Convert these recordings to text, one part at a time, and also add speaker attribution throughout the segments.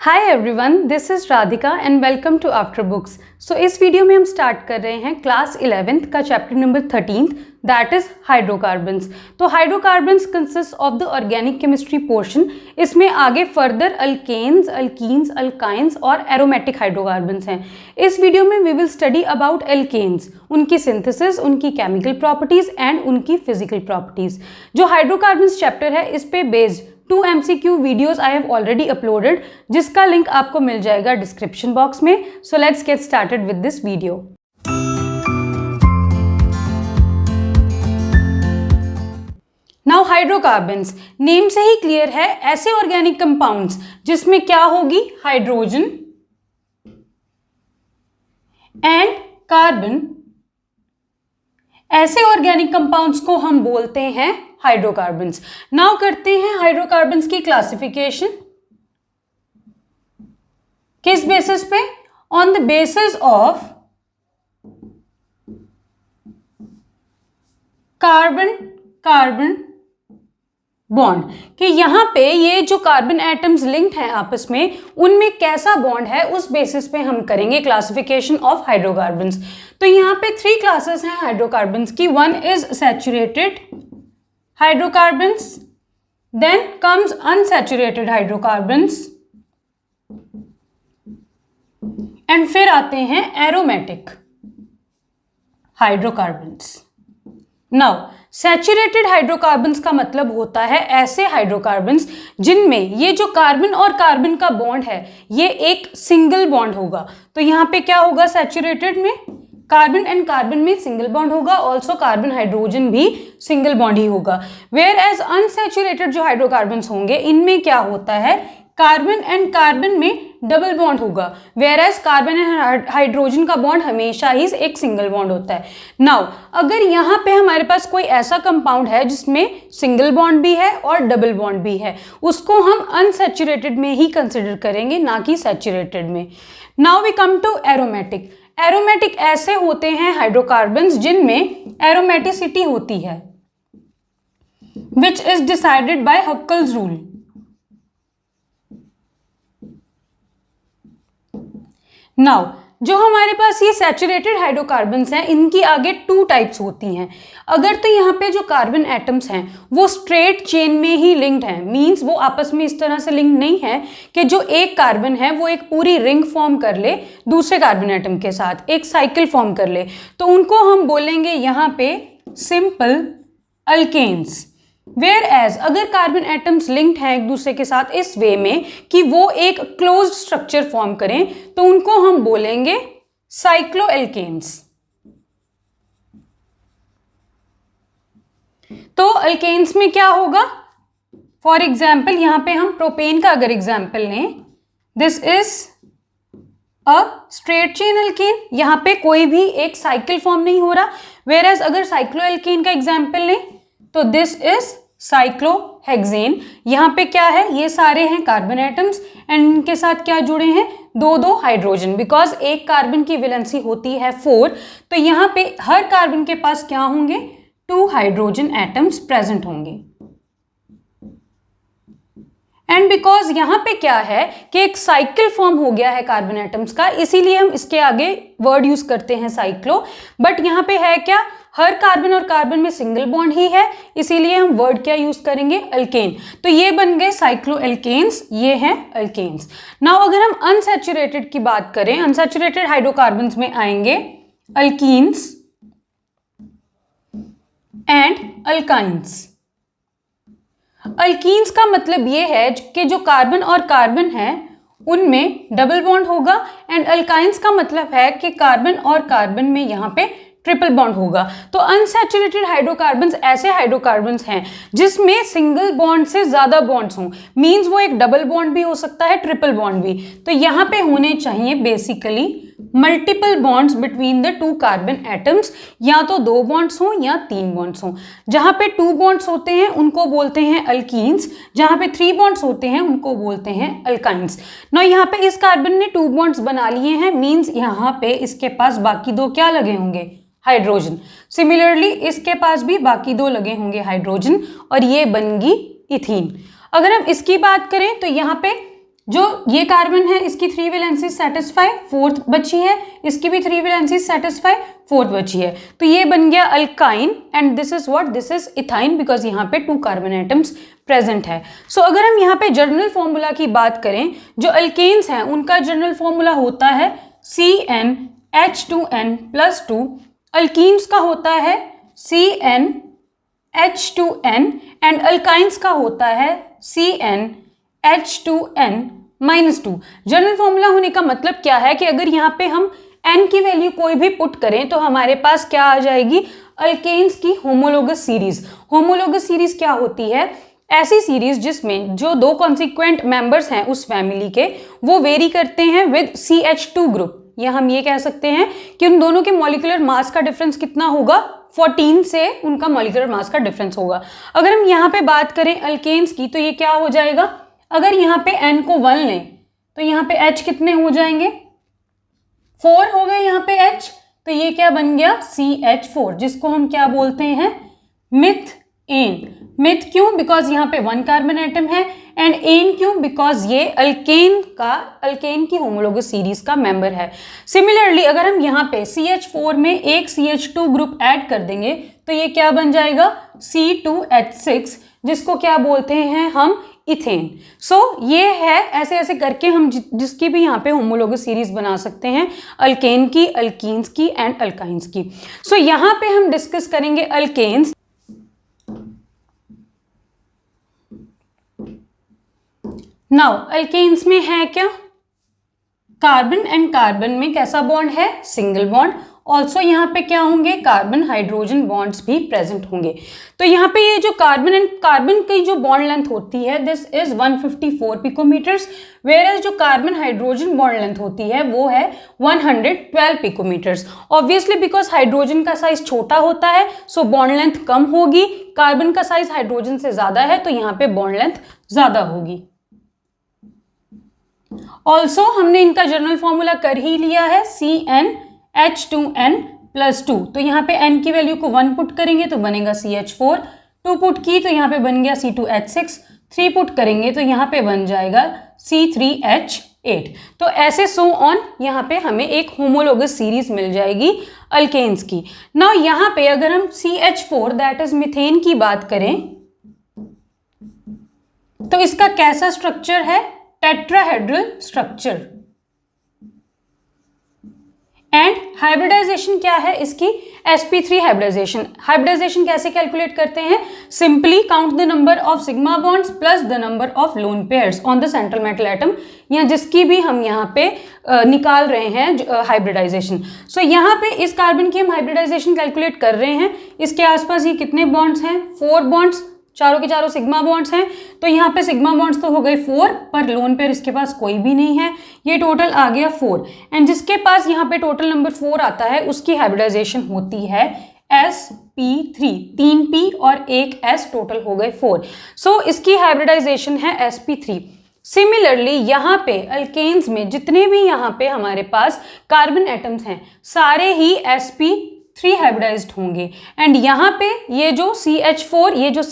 Speaker 1: Hi everyone, this is Radhika and welcome to after books. So इस video में हम start कर रहे हैं क्लास 11th का chapter number 13 that is hydrocarbons. तो hydrocarbons consist of the organic chemistry portion. इसमें आगे फर्दर अल्केन्स, अल्कीन्स, अल्काइंस और एरोमेटिक हाइड्रोकार्बन्स हैं। इस वीडियो में we will study about alkanes, उनकी सिंथेसिस, उनकी केमिकल प्रॉपर्टीज़ एंड उनकी फिजिकल प्रॉपर्टीज़। जो हाइड्रोकार्बन्स चैप्टर है इस पे based 2 MCQ videos I have already uploaded, जिसका लिंक आपको मिल जाएगा डिस्क्रिप्शन बॉक्स में। So let's get started with this video. Now hydrocarbons, name से ही क्लियर है, ऐसे ऑर्गेनिक कंपाउंड्स जिसमें क्या होगी, हाइड्रोजन एंड कार्बन। ऐसे ऑर्गेनिक कंपाउंड्स को हम बोलते हैं हाइड्रोकार्बन्स। नाउ करते हैं हाइड्रोकार्बन्स की क्लासिफिकेशन। किस बेसिस पे? On the basis of carbon carbon bond, कि यहां पे ये जो कार्बन एटम्स लिंक्ड हैं आपस में, उनमें कैसा बॉन्ड है, उस बेसिस पे हम करेंगे क्लासिफिकेशन ऑफ हाइड्रोकार्बन्स। तो यहाँ पे 3 क्लासेस हैं हाइड्रोकार्बन्स की। One is saturated hydrocarbons, then comes unsaturated hydrocarbons and फिर आते हैं aromatic hydrocarbons. Now saturated hydrocarbons का मतलब होता है ऐसे हाइड्रोकार्बन्स जिनमें ये जो कार्बन और कार्बन का बॉन्ड है ये एक सिंगल बॉन्ड होगा। तो यहाँ पे क्या होगा, सैचुरेटेड में कार्बन एंड कार्बन में सिंगल बॉन्ड होगा, ऑल्सो कार्बन हाइड्रोजन भी सिंगल बॉन्ड ही होगा। वेयर एज अनसैचुरेटेड जो हाइड्रोकार्बन्स होंगे इनमें क्या होता है, कार्बन एंड कार्बन में डबल बॉन्ड होगा, whereas carbon and hydrogen का बॉन्ड हमेशा ही एक सिंगल बॉन्ड होता है। नाउ अगर यहाँ पे हमारे पास कोई ऐसा कंपाउंड है जिसमें सिंगल बॉन्ड भी है और डबल बॉन्ड भी है, उसको हम अनसैचुरेटेड में ही कंसिडर करेंगे, ना कि सैचुरेटेड में। Now we come to aromatic. Aromatic ऐसे होते हैं हाइड्रोकार्बन्स जिनमें एरोमेटिसिटी होती है, which is decided by Huckel's rule. Now जो हमारे पास ये सैचुरेटेड हाइड्रोकार्बन्स हैं, इनकी आगे 2 टाइप्स होती हैं। अगर तो यहाँ पे जो कार्बन एटम्स हैं वो स्ट्रेट चेन में ही लिंक्ड हैं, मींस वो आपस में इस तरह से लिंक नहीं है कि जो एक कार्बन है वो एक पूरी रिंग फॉर्म कर ले दूसरे कार्बन एटम के साथ, एक साइकिल फॉर्म कर ले, तो उनको हम बोलेंगे यहाँ पे सिंपल अल्केन्स। वेयर एज अगर कार्बन एटम्स लिंक्ड हैं एक दूसरे के साथ इस वे में कि वो एक क्लोज्ड स्ट्रक्चर फॉर्म करें, तो उनको हम बोलेंगे साइक्लोएल्केन्स। तो अल्केन्स में क्या होगा, फॉर एग्जाम्पल यहां पे हम प्रोपेन का अगर एग्जाम्पल लें, this is a straight chain alkane, यहां पे कोई भी एक साइकिल फॉर्म नहीं हो रहा। वेयर एज अगर साइक्लोएल्केन का एग्जाम्पल लें तो दिस इज साइक्लोहेक्सेन। यहाँ पे क्या है, ये सारे हैं कार्बन एटम्स एंड इनके साथ क्या जुड़े हैं, 2 हाइड्रोजन, बिकॉज एक कार्बन की वैलेंसी होती है 4, तो यहाँ पे हर कार्बन के पास क्या होंगे, 2 हाइड्रोजन एटम्स प्रेजेंट होंगे। एंड बिकॉज यहाँ पे क्या है कि एक साइकिल फॉर्म हो गया है कार्बन एटम्स का, इसीलिए हम इसके आगे वर्ड यूज करते हैं साइक्लो। बट यहाँ पे है क्या, हर कार्बन और कार्बन में सिंगल बॉन्ड ही है, इसीलिए हम वर्ड क्या यूज करेंगे, अल्केन। तो ये बन गए साइक्लोएल्केन्स, ये हैं अल्केन्स। नाउ अगर हम अनसैचुरेटेड की बात करें, अनसैचुरेटेड हाइड्रोकार्बन्स में आएंगे अल्कीन्स एंड अल्काइंस। अल्कीन्स का मतलब ये है कि जो कार्बन और कार्बन है उनमें डबल बॉन्ड होगा, एंड अल्काइंस का मतलब है कि कार्बन और कार्बन में यहाँ पे ट्रिपल बॉन्ड होगा। तो अनसैचुरेटेड हाइड्रोकार्बन्स ऐसे हाइड्रोकार्बन्स हैं जिसमें सिंगल बॉन्ड से ज्यादा बॉन्ड्स हों, मींस वो एक डबल बॉन्ड भी हो सकता है, ट्रिपल बॉन्ड भी। तो यहाँ पे होने चाहिए basically multiple bonds between the 2 carbon atoms, या तो 2 बॉन्ड्स हों या 3 बॉन्ड्स हों। जहां पे 2 बॉन्ड्स होते हैं उनको बोलते हैं अल्कीन्स, जहां पे 3 बॉन्ड्स होते हैं उनको बोलते हैं अल्काइंस। ना यहाँ पे इस कार्बन ने 2 बॉन्ड्स बना लिए हैं, मींस यहाँ पे इसके पास बाकी 2 क्या लगे होंगे, हाइड्रोजन। सिमिलरली इसके पास भी बाकी 2 लगे होंगे हाइड्रोजन, और ये बन गई इथीन। अगर हम इसकी बात करें तो यहाँ पे जो ये कार्बन है इसकी 3 वैलेंसी सेटिस्फाई, फोर्थ बची है, इसकी भी 3 वैलेंसी सेटिस्फाई, फोर्थ बची है, तो ये बन गया alkyne and this is what, this is ethyne because यहाँ पे 2 कार्बन एटम्स प्रेजेंट है। सो अगर हम यहाँ पे जर्नल फॉर्मूला की बात करें, जो अल्केन्स हैं उनका जर्नल फॉर्मूला होता है CnH2n+2, अल्कीन्स का होता है CnH2n एंड अल्काइंस का होता है CnH2n-2। जनरल फॉर्मूला होने का मतलब क्या है कि अगर यहाँ पे हम n की वैल्यू कोई भी पुट करें तो हमारे पास क्या आ जाएगी, अल्केन्स की होमोलोगस सीरीज। होमोलोगस सीरीज क्या होती है, ऐसी सीरीज जिसमें जो 2 कॉन्सिक्वेंट मेंबर्स हैं उस फैमिली के वो वेरी करते हैं विद CH2 ग्रुप, या हम ये कह सकते हैं कि उन दोनों के मॉलिक्यूलर मास का डिफरेंस कितना होगा, 14 से उनका मॉलिक्यूलर मास का डिफरेंस होगा। अगर हम यहाँ पे बात करें अल्केन्स की तो ये क्या हो जाएगा, अगर यहाँ पे n को 1 लें तो यहाँ पे H कितने हो जाएंगे, 4 हो गए यहाँ पे H, तो ये क्या बन गया CH4, जिसको हम क्या बोलते हैं, मिथेन। मिथ क्यों, बिकॉज यहाँ पे 1 कार्बन एटम है, एंड एन क्यों, बिकॉज ये अल्केन की होमोलोगस सीरीज का मेंबर है। सिमिलरली अगर हम यहाँ पे CH4 में एक CH2 ग्रुप ऐड कर देंगे तो ये क्या बन जाएगा, C2H6, जिसको क्या बोलते हैं हम, इथेन। सो ये है, ऐसे ऐसे करके हम जिसकी भी यहाँ पे होमोलोगस सीरीज बना सकते हैं, अल्केन की, अल्कीन्स की एंड अल्काइंस की। सो यहाँ पे हम डिस्कस करेंगे अल्केन्स। नाउ अल्केन्स में है क्या, कार्बन एंड कार्बन में कैसा बॉन्ड है, सिंगल बॉन्ड। ऑल्सो यहाँ पे क्या होंगे, कार्बन हाइड्रोजन बॉन्ड्स भी प्रेजेंट होंगे। तो यहाँ पे ये जो कार्बन एंड कार्बन की जो बॉन्ड लेंथ होती है दिस इज 154 पिकोमीटर्स, वेयरएज जो कार्बन हाइड्रोजन बॉन्ड लेंथ होती है वो है 112 पिकोमीटर्स। ऑब्वियसली बिकॉज हाइड्रोजन का साइज छोटा होता है सो बॉन्ड लेंथ कम होगी, कार्बन का साइज हाइड्रोजन से ज्यादा है तो यहाँ पे बॉन्ड लेंथ ज्यादा होगी। ऑल्सो हमने इनका जनरल फॉर्मूला कर ही लिया है, CnH2n+2, तो यहाँ पे n की वैल्यू को 1 पुट करेंगे तो बनेगा CH4, 2 पुट की तो यहाँ पे बन गया C2H6, 3 पुट करेंगे तो यहाँ पे बन जाएगा C3H8। तो ऐसे सो ऑन यहाँ पे हमें एक होमोलोगस सीरीज मिल जाएगी अल्केन्स की। नाउ यहाँ पे अगर हम CH4 दैट इज मीथेन की बात करें तो इसका कैसा स्ट्रक्चर है, टेट्राहेड्रल स्ट्रक्चर। एंड हाइब्रिडाइजेशन क्या है इसकी, sp3 हाइब्रिडाइजेशन। हाइब्रिडाइजेशन कैसे कैलकुलेट करते हैं, simply count the number of sigma bonds plus the number of lone pairs on the central metal atom, या जिसकी भी हम यहाँ पे निकाल रहे हैं हाइब्रिडाइजेशन। सो यहाँ पे इस कार्बन की हम हाइब्रिडाइजेशन कैलकुलेट कर रहे हैं, इसके आसपास ये कितने बॉन्ड्स हैं, 4 बॉन्ड्स, चारों के चारों सिग्मा बॉन्ड्स हैं, तो यहाँ पे सिग्मा बॉन्ड्स तो हो गए 4, पर लोन पेयर इसके पास कोई भी नहीं है, ये टोटल आ गया 4। एंड जिसके पास यहाँ पे टोटल नंबर 4 आता है उसकी हाइब्रिडाइजेशन होती है sp3, 3 p और 1 s, टोटल हो गए 4। सो इसकी हाइब्रिडाइजेशन है sp3। सिमिलरली यहाँ पे अल्केन्स में जितने भी यहाँ पे हमारे पास कार्बन एटम्स हैं सारे ही sp3 हाइब्रिडाइज्ड होंगे। एंड यहाँ पे ये जो CH4, ये जो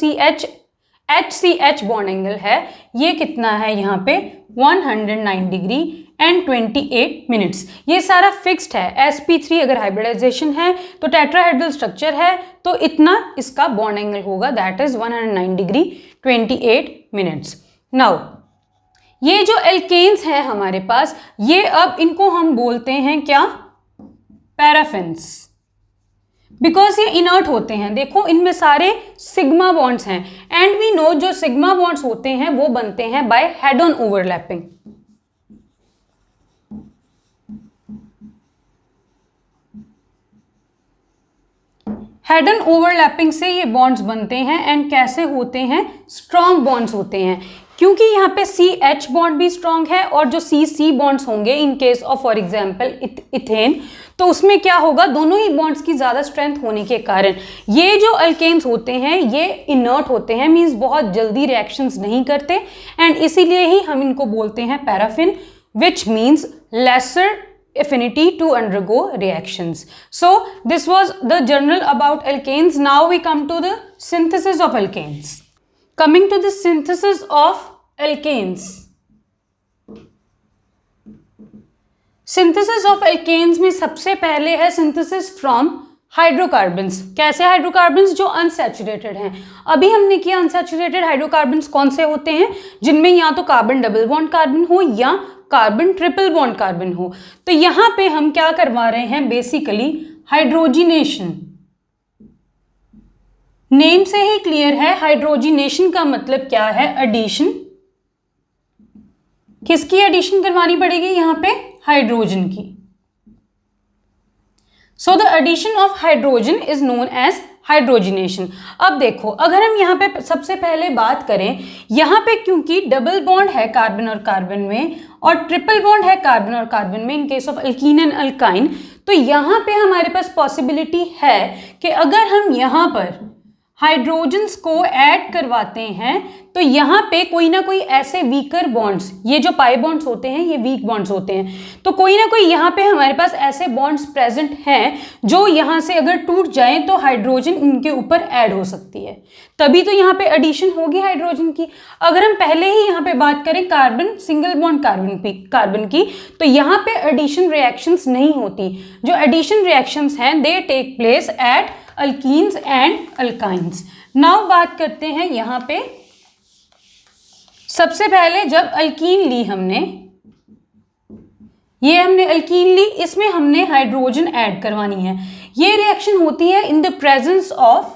Speaker 1: HCH बॉन्ड एंगल है ये कितना है यहाँ पे 109 डिग्री एंड 28 मिनट्स। ये सारा फिक्स्ड है, sp3 अगर हाइब्रिडाइजेशन है तो टेट्राहेड्रल स्ट्रक्चर है तो इतना इसका बॉन्ड एंगल होगा, that is 109 degree 28 minutes. Now ये जो एल्केन्स हैं हमारे पास, ये अब इनको हम बोलते हैं क्या, पैराफिन्स, बिकॉज ये इनर्ट होते हैं। देखो इनमें सारे सिग्मा बॉन्ड्स हैं एंड वी नो जो सिग्मा बॉन्ड्स होते हैं वो बनते हैं bye head on overlapping. Head on overlapping से ये बॉन्ड्स बनते हैं एंड कैसे होते हैं, स्ट्रॉन्ग बॉन्ड्स होते हैं, क्योंकि यहाँ पे CH बॉन्ड भी स्ट्रॉन्ग है और जो C बॉन्ड्स होंगे इन case of for example ethane, तो उसमें क्या होगा, दोनों ही बॉन्ड्स की ज़्यादा स्ट्रेंथ होने के कारण ये जो अल्केन्स होते हैं ये इनर्ट होते हैं, मीन्स बहुत जल्दी रिएक्शंस नहीं करते एंड इसीलिए ही हम इनको बोलते हैं paraffin, which means lesser affinity to undergo reactions. So this was the general about alkanes. Now we come to the synthesis of alkanes. Coming to the synthesis of alkanes. Synthesis of alkanes में सबसे पहले है synthesis from hydrocarbons. कैसे hydrocarbons? जो unsaturated हैं। अभी हमने किया अनसैचुरेटेड हाइड्रोकार्बन्स कौन से होते हैं? जिनमें या तो कार्बन डबल बॉन्ड कार्बन हो या कार्बन ट्रिपल बॉन्ड कार्बन हो। तो यहाँ पे हम क्या करवा रहे हैं? Basically hydrogenation. नेम से ही क्लियर है, हाइड्रोजिनेशन का मतलब क्या है? एडिशन। किसकी एडिशन करवानी पड़ेगी यहाँ पे? हाइड्रोजन की। So the addition of hydrogen is known as hydrogenation. अब देखो, अगर हम यहाँ पे सबसे पहले बात करें, यहाँ पे क्योंकि डबल बॉन्ड है कार्बन और कार्बन में और ट्रिपल बॉन्ड है कार्बन और कार्बन में इन case of alkyne and alkyne, तो यहाँ पे हमारे पास पॉसिबिलिटी है कि अगर हम यहाँ पर हाइड्रोजन्स को ऐड करवाते हैं तो यहाँ पे कोई ना कोई ऐसे वीकर बॉन्ड्स, ये जो पाई बॉन्ड्स होते हैं ये वीक बॉन्ड्स होते हैं, तो कोई ना कोई यहाँ पे हमारे पास ऐसे बॉन्ड्स प्रेजेंट हैं जो यहाँ से अगर टूट जाएं तो हाइड्रोजन इनके ऊपर ऐड हो सकती है, तभी तो यहाँ पे एडिशन होगी हाइड्रोजन की। अगर हम पहले ही यहाँ पे बात करें कार्बन सिंगल बॉन्ड कार्बन की, तो यहाँ पे एडिशन रिएक्शंस नहीं होती। जो एडिशन रिएक्शंस हैं they take place at alkenes and alkynes. Now बात करते हैं यहाँ पे, सबसे पहले जब अल्कीन ली हमने, ये हमने अल्कीन ली, इसमें हमने हाइड्रोजन ऐड करवानी है। ये रिएक्शन होती है इन द प्रेजेंस ऑफ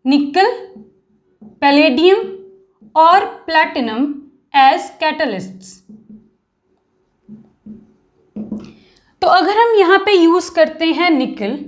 Speaker 1: निकल, पैलेडियम और प्लैटिनम एज कैटलिस्ट्स। तो अगर हम यहाँ पे यूज करते हैं निकल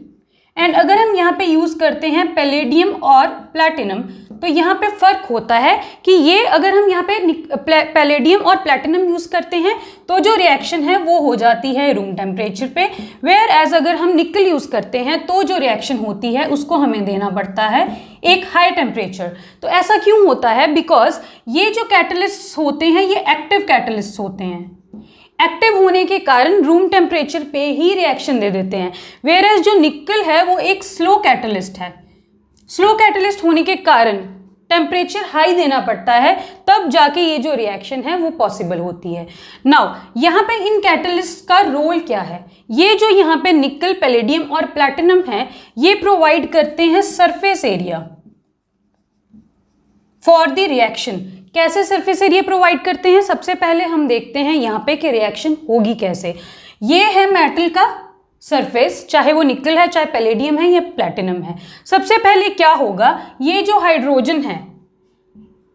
Speaker 1: एंड अगर हम यहाँ पे यूज करते हैं पैलेडियम और प्लैटिनम, तो यहाँ पे फर्क होता है कि ये अगर हम यहाँ पे पैलेडियम और प्लैटिनम यूज करते हैं तो जो रिएक्शन है वो हो जाती है रूम टेम्परेचर पे, वेयर एज अगर हम निकल यूज करते हैं तो जो रिएक्शन होती है उसको हमें देना पड़ता है एक हाई टेम्परेचर। तो ऐसा क्यों होता है? बिकॉज ये जो कैटलिस्ट्स होते हैं ये एक्टिव कैटलिस्ट्स होते हैं। एक्टिव होने के कारण रूम टेम्परेचर पे ही रिएक्शन दे देते हैं, वेयरएज जो निकल है वो एक स्लो कैटलिस्ट है। स्लो कैटलिस्ट होने के कारण टेम्परेचर हाई देना पड़ता है, तब जाके ये जो रिएक्शन है वो पॉसिबल होती है। नाउ यहाँ पे इन कैटलिस्ट का रोल क्या है? ये जो यहाँ पे निकल, पैलेडियम और प्लैटिनम है ये प्रोवाइड करते हैं surface area for the reaction. कैसे सरफेस एरिया प्रोवाइड करते हैं? सबसे पहले हम देखते हैं यहाँ पे कि रिएक्शन होगी कैसे। ये है मेटल का सरफेस, चाहे वो निकल है, चाहे पैलेडियम है या प्लैटिनम है। सबसे पहले क्या होगा, ये जो हाइड्रोजन है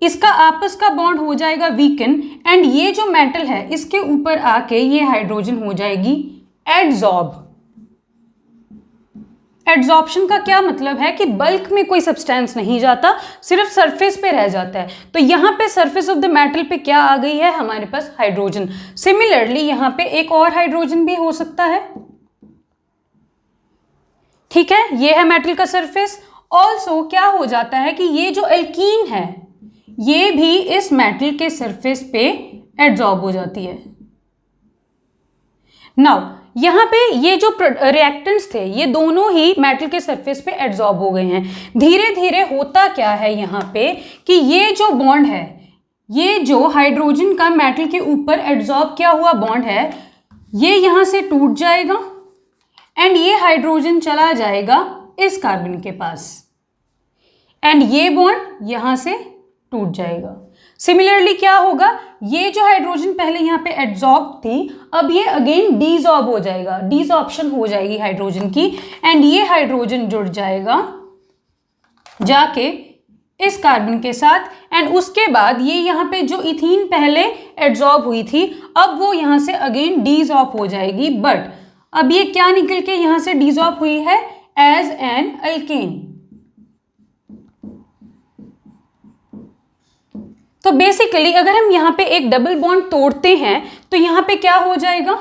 Speaker 1: इसका आपस का बॉन्ड हो जाएगा वीकन एंड ये जो मेटल है इसके ऊपर आके ये हाइड्रोजन हो जाएगी एडजॉर्ब। एड्जॉर्प्शन का क्या मतलब है कि बल्क में कोई सब्सटेंस नहीं जाता, सिर्फ सरफेस पे रह जाता है। तो यहाँ पे सरफेस ऑफ द मेटल पे क्या आ गई है? हमारे पास हाइड्रोजन। सिमिलरली यहाँ पे एक और हाइड्रोजन भी हो सकता है, ठीक है, ये है मेटल का सरफेस। ऑल्सो क्या हो जाता है कि ये जो एल्कीन है ये भी इस मेटल के सरफेस पे एड्जॉर्ब हो जाती है। नाउ यहाँ पे ये जो रिएक्टेंट्स थे ये दोनों ही मेटल के सरफेस पे एड्जॉर्ब हो गए हैं। धीरे धीरे होता क्या है यहाँ पे कि ये जो बॉन्ड है, ये जो हाइड्रोजन का मेटल के ऊपर एड्जॉर्ब किया हुआ बॉन्ड है ये यहाँ से टूट जाएगा एंड ये हाइड्रोजन चला जाएगा इस कार्बन के पास एंड ये बॉन्ड यहाँ से टूट जाएगा। सिमिलरली क्या होगा, ये जो हाइड्रोजन पहले यहाँ पे एड्जॉर्ब थी अब ये अगेन डीजॉर्ब हो जाएगा, डीजॉर्प्शन हो जाएगी हाइड्रोजन की एंड ये हाइड्रोजन जुड़ जाएगा जाके इस कार्बन के साथ एंड उसके बाद ये यहाँ पे जो इथीन पहले एड्जॉर्ब हुई थी अब वो यहाँ से अगेन डीजॉर्ब हो जाएगी। बट अब ये क्या निकल के यहाँ से डीजॉर्ब हुई है? As an alkane. तो बेसिकली अगर हम यहाँ पे एक डबल बॉन्ड तोड़ते हैं तो यहाँ पे क्या हो जाएगा,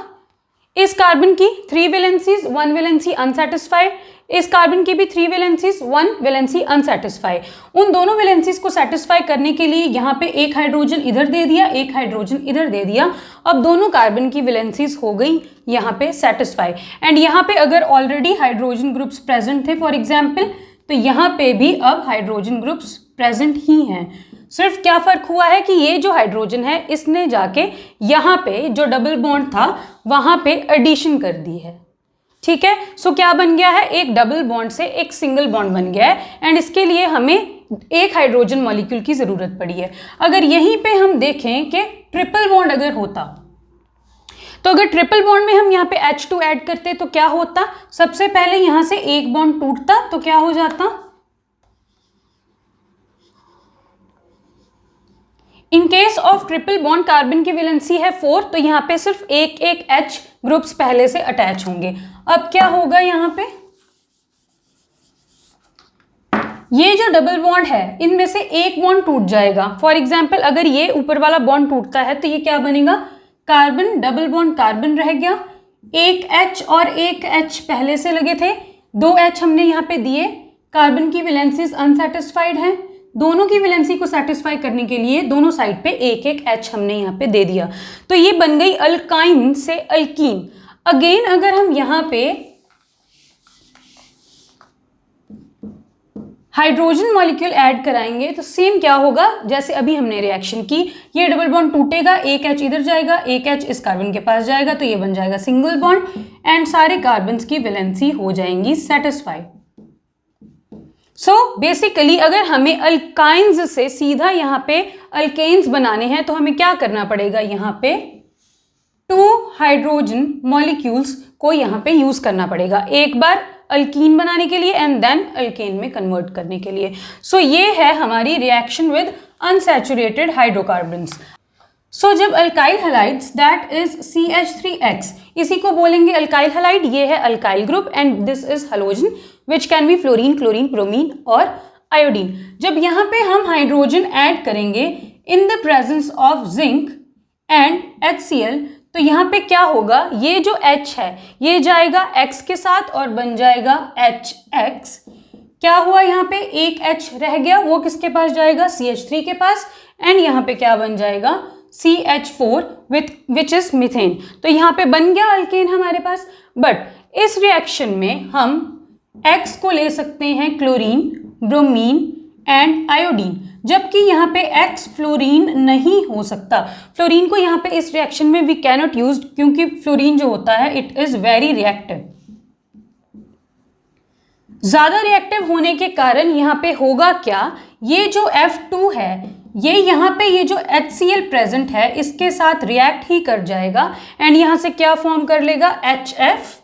Speaker 1: इस कार्बन की 3 वैलेंसीज 1 वैलेंसी अनसैटिस्फाइड, इस कार्बन की भी 3 वैलेंसीज 1 वैलेंसी अनसैटिस्फाइड। उन दोनों वैलेंसीज को सेटिस्फाई करने के लिए यहाँ पे एक हाइड्रोजन इधर दे दिया, एक हाइड्रोजन इधर दे दिया। अब दोनों कार्बन की वैलेंसीज हो गई यहाँ पे सेटिस्फाई एंड यहाँ पे अगर ऑलरेडी हाइड्रोजन ग्रुप्स प्रेजेंट थे फॉर एग्जाम्पल, तो यहाँ पे भी अब हाइड्रोजन ग्रुप्स प्रेजेंट ही हैं। सिर्फ क्या फर्क हुआ है कि ये जो हाइड्रोजन है इसने जाके यहाँ पे जो डबल बॉन्ड था वहां पे एडिशन कर दी है। ठीक है, सो क्या बन गया है, एक डबल बॉन्ड से एक सिंगल बॉन्ड बन गया है एंड इसके लिए हमें एक हाइड्रोजन मॉलिक्यूल की जरूरत पड़ी है। अगर यहीं पे हम देखें कि ट्रिपल बॉन्ड अगर होता, तो अगर ट्रिपल बॉन्ड में हम यहाँ पे H2 ऐड करते तो क्या होता, सबसे पहले यहां से एक बॉन्ड टूटता तो क्या हो जाता, इन case of triple bond carbon की वैलेंसी है 4, तो यहाँ पे सिर्फ एक एक H ग्रुप्स पहले से अटैच होंगे। अब क्या होगा, यहाँ पे ये जो डबल बॉन्ड है इनमें से एक बॉन्ड टूट जाएगा। फॉर एग्जाम्पल अगर ये ऊपर वाला बॉन्ड टूटता है तो ये क्या बनेगा, कार्बन डबल बॉन्ड कार्बन रह गया, एक H और एक H पहले से लगे थे, 2 H हमने यहाँ पे दिए, कार्बन की वैलेंसीज अनसेटिस्फाइड है, दोनों की वैलेंसी को सेटिस्फाई करने के लिए दोनों साइड पे एक एक H हमने यहाँ पे दे दिया, तो ये बन गई अल्काइन से अल्कीन। अगेन अगर हम यहाँ पे हाइड्रोजन मॉलिक्यूल ऐड कराएंगे तो सेम क्या होगा, जैसे अभी हमने रिएक्शन की, ये डबल बॉन्ड टूटेगा, एक H इधर जाएगा, एक H इस कार्बन के पास जाएगा, तो ये बन जाएगा सिंगल बॉन्ड एंड सारे कार्बन्स की वैलेंसी हो जाएंगी सेटिस्फाइड। सो बेसिकली अगर हमें अल्काइंस से सीधा यहाँ पे अल्केन्स बनाने हैं तो हमें क्या करना पड़ेगा, यहाँ पे 2 हाइड्रोजन मॉलिक्यूल्स को यहाँ पे यूज करना पड़ेगा, एक बार अल्कीन बनाने के लिए एंड देन अल्केन में कन्वर्ट करने के लिए। सो ये है हमारी रिएक्शन विद अनसैचुरेटेड हाइड्रोकार्बन्स। सो जब alkyl halides that is CH3X, इसी को बोलेंगे अल्काइल हैलाइड, ये है alkyl group and this is halogen which can be fluorine, chlorine, bromine और आयोडीन। जब यहाँ पे हम हाइड्रोजन ऐड करेंगे इन the presence of zinc and HCl, तो यहाँ पे क्या होगा, ये जो H है ये जाएगा X के साथ और बन जाएगा HX। क्या हुआ, यहाँ पे एक H रह गया, वो किसके पास जाएगा, CH3 के पास, एंड यहाँ पे क्या बन जाएगा, CH4 विच इज मीथेन। तो यहाँ पे बन गया अल्केन हमारे पास। बट इस रिएक्शन में हम X को ले सकते हैं क्लोरीन, ब्रोमीन एंड आयोडीन, जबकि यहाँ पे X फ्लोरीन नहीं हो सकता। फ्लोरीन को यहाँ पे इस रिएक्शन में वी कैनॉट यूज, क्योंकि फ्लोरीन जो होता है इट इज वेरी रिएक्टिव। ज्यादा रिएक्टिव होने के कारण यहाँ पे होगा क्या, ये जो F2 है ये यहाँ पे ये जो HCl प्रेजेंट है इसके साथ रिएक्ट ही कर जाएगा एंड यहाँ से क्या फॉर्म कर लेगा, HF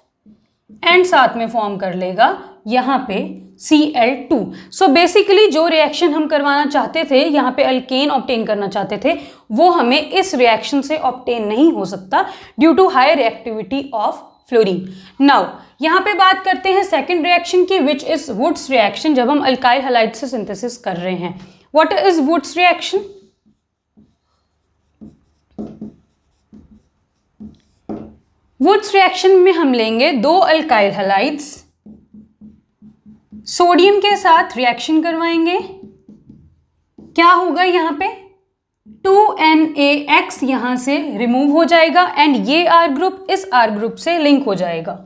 Speaker 1: एंड साथ में फॉर्म कर लेगा यहाँ पे Cl2। सो बेसिकली जो रिएक्शन हम करवाना चाहते थे, यहाँ पे अल्केन ऑब्टेन करना चाहते थे, वो हमें इस रिएक्शन से ऑब्टेन नहीं हो सकता due to high reactivity of fluorine. Now यहाँ पे बात करते हैं सेकेंड रिएक्शन की विच इज वुड्स रिएक्शन, जब हम अल्काइल हैलाइड से सिंथेसिस कर रहे हैं। What is Wurtz reaction? Wurtz reaction में हम लेंगे 2 अल्काइल हैलाइड्स, सोडियम के साथ रिएक्शन करवाएंगे, क्या होगा यहाँ पे 2NaX यहां से रिमूव हो जाएगा एंड ये R ग्रुप इस R ग्रुप से लिंक हो जाएगा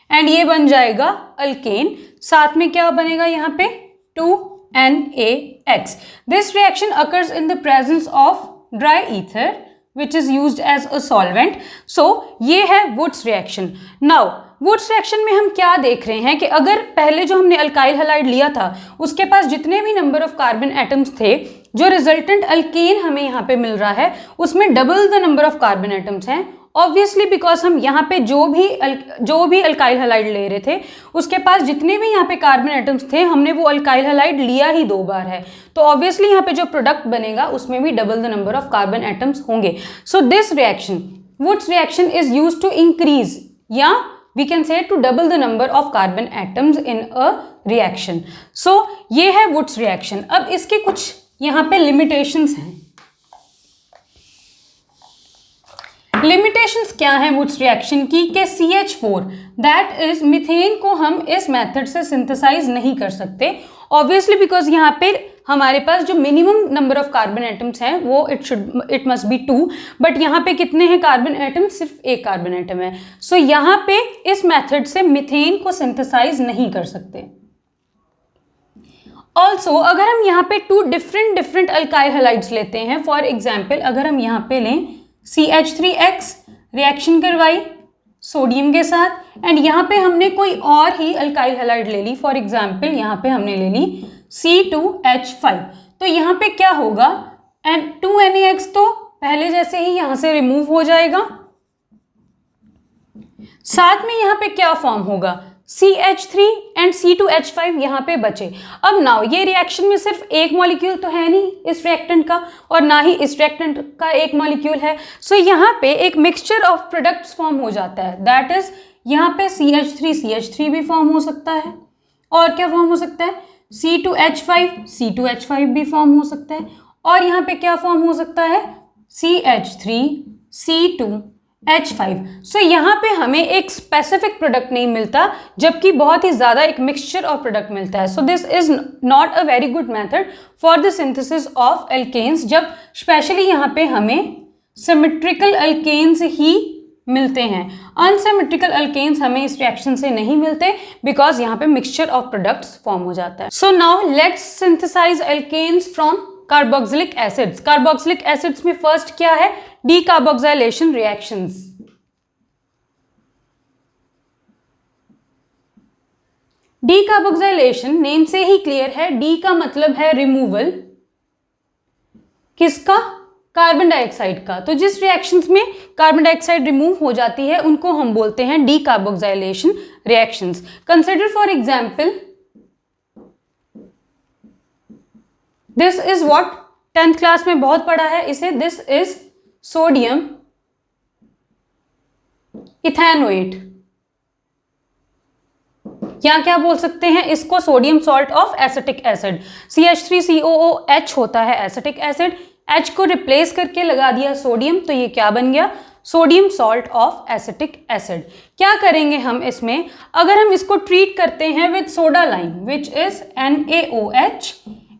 Speaker 1: एंड ये बन जाएगा अल्केन। साथ में क्या बनेगा यहाँ पे 2NaX। This reaction occurs in the presence of dry ether which is used as a solvent. So ये है Wurtz reaction. Now Wurtz reaction में हम क्या देख रहे हैं कि अगर पहले जो हमने अल्काइल हैलाइड लिया था उसके पास जितने भी नंबर ऑफ कार्बन एटम्स थे, जो रिजल्टेंट अल्केन हमें यहाँ पे मिल रहा है उसमें double the number of carbon atoms हैं। ऑब्वियसली बिकॉज हम यहाँ पे जो भी अल्काइल हैलाइड ले रहे थे उसके पास जितने भी यहाँ पे कार्बन एटम्स थे, हमने वो अल्काइल हैलाइड लिया ही 2 बार है, तो ऑब्वियसली यहाँ पे जो प्रोडक्ट बनेगा उसमें भी double the number of carbon atoms होंगे। So this reaction Wurtz reaction is used to increase या we can say to double the number of carbon atoms in a reaction. So ये है वुड्स रिएक्शन। अब इसके कुछ यहाँ पे limitations हैं। लिमिटेशंस क्या है वुड्स रिएक्शन की कि CH4 दैट इज मीथेन को हम इस मेथड से सिंथेसाइज नहीं कर सकते, ऑब्वियसली बिकॉज यहाँ पे हमारे पास जो minimum number of carbon atoms हैं वो इट मस्ट बी 2, बट यहाँ पे कितने हैं कार्बन एटम, सिर्फ 1 कार्बन एटम है। सो यहाँ पे इस मेथड से मीथेन को सिंथेसाइज नहीं कर सकते। ऑल्सो अगर हम यहाँ पे टू डिफरेंट अल्काइल हैलाइड्स लेते हैं, फॉर एग्जाम्पल अगर हम यहाँ पे लें CH3X, रिएक्शन करवाई सोडियम के साथ, एंड यहाँ पे हमने कोई और ही अल्काइल हैलाइड ले ली, फॉर एग्जाम्पल यहाँ पे हमने ले ली C2H5, तो यहाँ पे क्या होगा, N2NaX तो पहले जैसे ही यहाँ से रिमूव हो जाएगा, साथ में यहाँ पे क्या फॉर्म होगा, CH3 एंड C2H5 यहाँ पे बचे। अब नाउ ये रिएक्शन में सिर्फ एक मॉलिक्यूल तो है नहीं इस रिएक्टेंट का, और ना ही इस रिएक्टेंट का एक मॉलिक्यूल है, सो यहाँ पे एक मिक्सचर ऑफ प्रोडक्ट्स फॉर्म हो जाता है, दैट इज यहाँ पे CH3 भी फॉर्म हो सकता है, और क्या फॉर्म हो सकता है, C2H5 भी फॉर्म हो सकता है, और यहाँ पे क्या फॉर्म हो सकता है, CH3 C2H5। सो यहाँ पे हमें एक स्पेसिफिक प्रोडक्ट नहीं मिलता, जबकि बहुत ही ज़्यादा एक मिक्सचर ऑफ प्रोडक्ट मिलता है। So this is not a very good method for the synthesis of alkanes, जब स्पेशली यहाँ पे हमें सिमेट्रिकल अल्केन्स ही मिलते हैं। अनसिमेट्रिकल अल्केन्स हमें इस रिएक्शन से नहीं मिलते, बिकॉज यहाँ पे मिक्सचर ऑफ प्रोडक्ट्स फॉर्म हो जाता है। So now let's synthesise alkanes from carboxylic acids. Carboxylic acids में फर्स्ट क्या है, डीकार्बोक्सिलेशन रिएक्शंस। डीकार्बोक्सिलेशन नेम से ही क्लियर है, डी का मतलब है रिमूवल, किसका, कार्बन डाइऑक्साइड का। तो जिस रिएक्शंस में कार्बन डाइऑक्साइड रिमूव हो जाती है उनको हम बोलते हैं decarboxylation reactions. Consider for example this is what 10th class में बहुत पढ़ा है इसे, दिस इज सोडियम इथेनोएट, या क्या बोल सकते हैं इसको, sodium salt of acetic acid. CH3COOH होता है एसिटिक एसिड, H को रिप्लेस करके लगा दिया सोडियम, तो ये क्या बन गया, sodium salt of acetic acid. क्या करेंगे हम इसमें, अगर हम इसको ट्रीट करते हैं with soda lime which is NaOH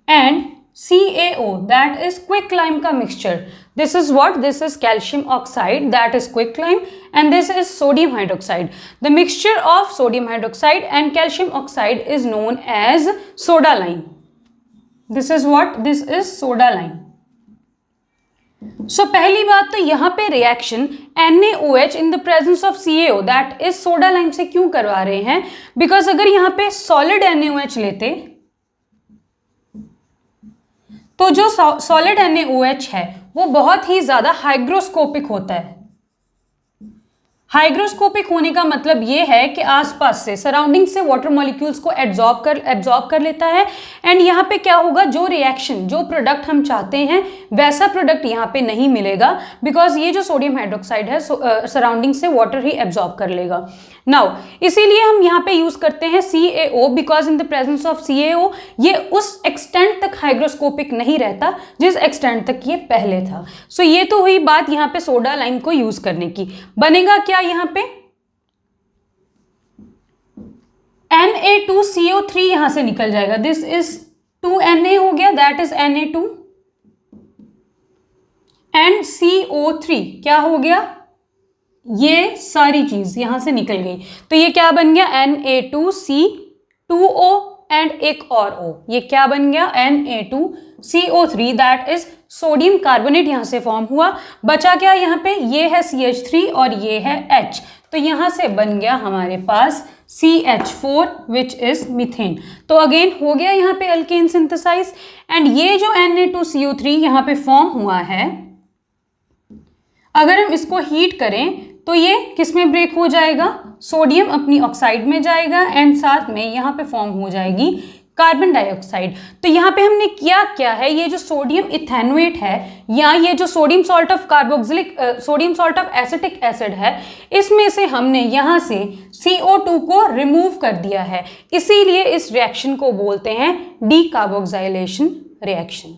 Speaker 1: and CaO, that is quicklime का mixture. This is what? This is calcium oxide, that is quicklime, and this is sodium hydroxide. The mixture of sodium hydroxide and calcium oxide is known as soda lime. This is what? This is soda lime. So पहली बात तो यहाँ पे reaction NaOH in the presence of CaO, that is soda lime से क्यों करवा रहे हैं, बिकॉज अगर यहाँ पे सॉलिड NaOH लेते तो जो सॉलिड NaOH है वो बहुत ही ज़्यादा हाइग्रोस्कोपिक होता है। हाइग्रोस्कोपिक होने का मतलब ये है कि आसपास से, सराउंडिंग से वाटर मॉलिक्यूल्स को एब्जॉर्ब कर लेता है, एंड यहाँ पे क्या होगा, जो रिएक्शन, जो प्रोडक्ट हम चाहते हैं वैसा प्रोडक्ट यहाँ पे नहीं मिलेगा, बिकॉज ये जो सोडियम हाइड्रोक्साइड है सराउंडिंग से वाटर ही एब्जॉर्ब कर लेगा। नाउ इसीलिए हम यहाँ पे यूज करते हैं CaO, because in the presence of CaO ये उस एक्सटेंट तक हाइग्रोस्कोपिक नहीं रहता जिस एक्सटेंट तक ये पहले था। सो ये तो हुई बात यहाँ पे सोडा लाइम को यूज करने की। बनेगा क्या यहाँ पे, Na2CO3 यहां से निकल जाएगा, दिस इज 2Na हो गया, that is Na2 and CO3 क्या हो गया, ये सारी चीज यहां से निकल गई, तो ये क्या बन गया Na2C2O एंड एक और O, ये क्या बन गया Na2CO3, that is sodium carbonate यहां से फॉर्म हुआ। बचा क्या यहाँ पे, ये है CH3 और ये है H, तो यहां से बन गया हमारे पास CH4 विच इज मीथेन। तो अगेन हो गया यहाँ पे अल्केन सिंथेसाइज, एंड ये जो Na2CO3 यहाँ पे फॉर्म हुआ है, अगर हम इसको हीट करें तो ये किस में ब्रेक हो जाएगा, सोडियम अपनी ऑक्साइड में जाएगा, एंड साथ में यहाँ पे फॉर्म हो जाएगी कार्बन डाइऑक्साइड। तो यहाँ पे हमने क्या है, ये जो सोडियम इथेनोएट है या ये जो sodium salt of acetic acid है, इसमें से हमने यहाँ से CO2 को रिमूव कर दिया है, इसीलिए इस रिएक्शन को बोलते हैं डीकार्बोक्सिलेशन रिएक्शन।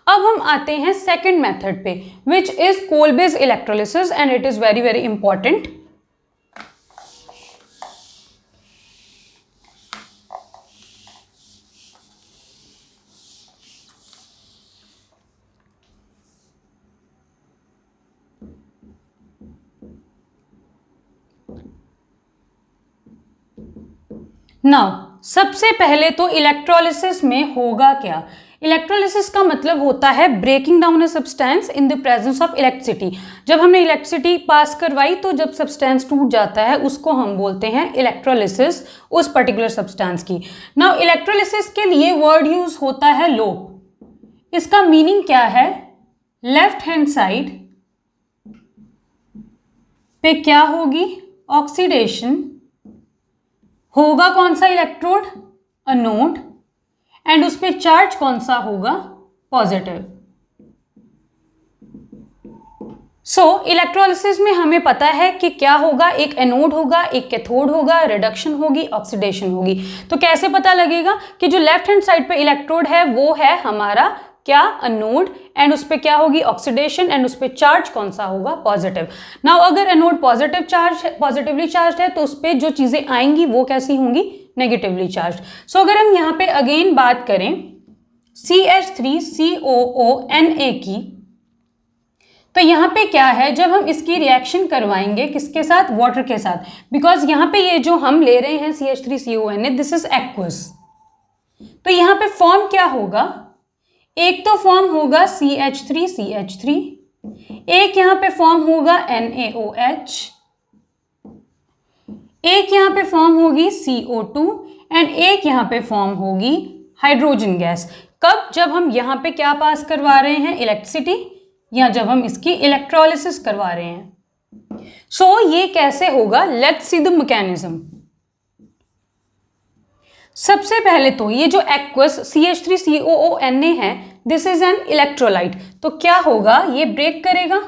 Speaker 1: अब हम आते हैं सेकंड मेथड पे, which is Kolbe's electrolysis, and it is very very important. Now, सबसे पहले तो इलेक्ट्रोलिसिस में होगा क्या? इलेक्ट्रोलिसिस का मतलब होता है breaking down a substance in the presence of electricity. जब हमने इलेक्ट्रिसिटी पास करवाई तो जब सब्सटेंस टूट जाता है उसको हम बोलते हैं इलेक्ट्रोलिसिस, उस पर्टिकुलर सब्सटेंस की। नाउ इलेक्ट्रोलिसिस के लिए वर्ड यूज होता है लोप। इसका मीनिंग क्या है? लेफ्ट हैंड साइड पे क्या होगी? ऑक्सीडेशन होगा। कौन सा इलेक्ट्रोड? एनोड। एंड उस पे चार्ज कौन सा होगा? पॉजिटिव। सो इलेक्ट्रोलिसिस में हमें पता है कि क्या होगा, एक एनोड होगा, एक कैथोड होगा, रिडक्शन होगी, ऑक्सीडेशन होगी। तो कैसे पता लगेगा कि जो लेफ्ट हैंड साइड पे इलेक्ट्रोड है वो है हमारा क्या? एनोड। एंड उस पे क्या होगी? ऑक्सीडेशन। एंड उस पे चार्ज कौन सा होगा? पॉजिटिव। नाउ अगर एनोड पॉजिटिवली चार्ज है तो उस पे जो चीजें आएंगी वो कैसी होंगी? Negatively charge. सो अगर हम यहाँ पे अगेन बात करें CH3COONA की, तो यहाँ पे क्या है, जब हम इसकी रिएक्शन करवाएंगे किसके साथ? वाटर के साथ। बिकॉज यहाँ पे ये जो हम ले रहे हैं CH3CONA, दिस इज एक्वस। तो यहाँ पे फॉर्म क्या होगा? एक तो फॉर्म होगा CH3CH3, एक यहाँ पे फॉर्म होगा NaOH, एक यहाँ पे फॉर्म होगी CO2 एंड एक यहाँ पे फॉर्म होगी हाइड्रोजन गैस। कब? जब हम यहाँ पे क्या पास करवा रहे हैं? इलेक्ट्रिसिटी, या जब हम इसकी इलेक्ट्रोलिसिस करवा रहे हैं। सो ये कैसे होगा? Let's see the mechanism. सबसे पहले तो ये जो एक्वस CH3COONA है, दिस इज एन इलेक्ट्रोलाइट। तो क्या होगा? ये ब्रेक करेगा।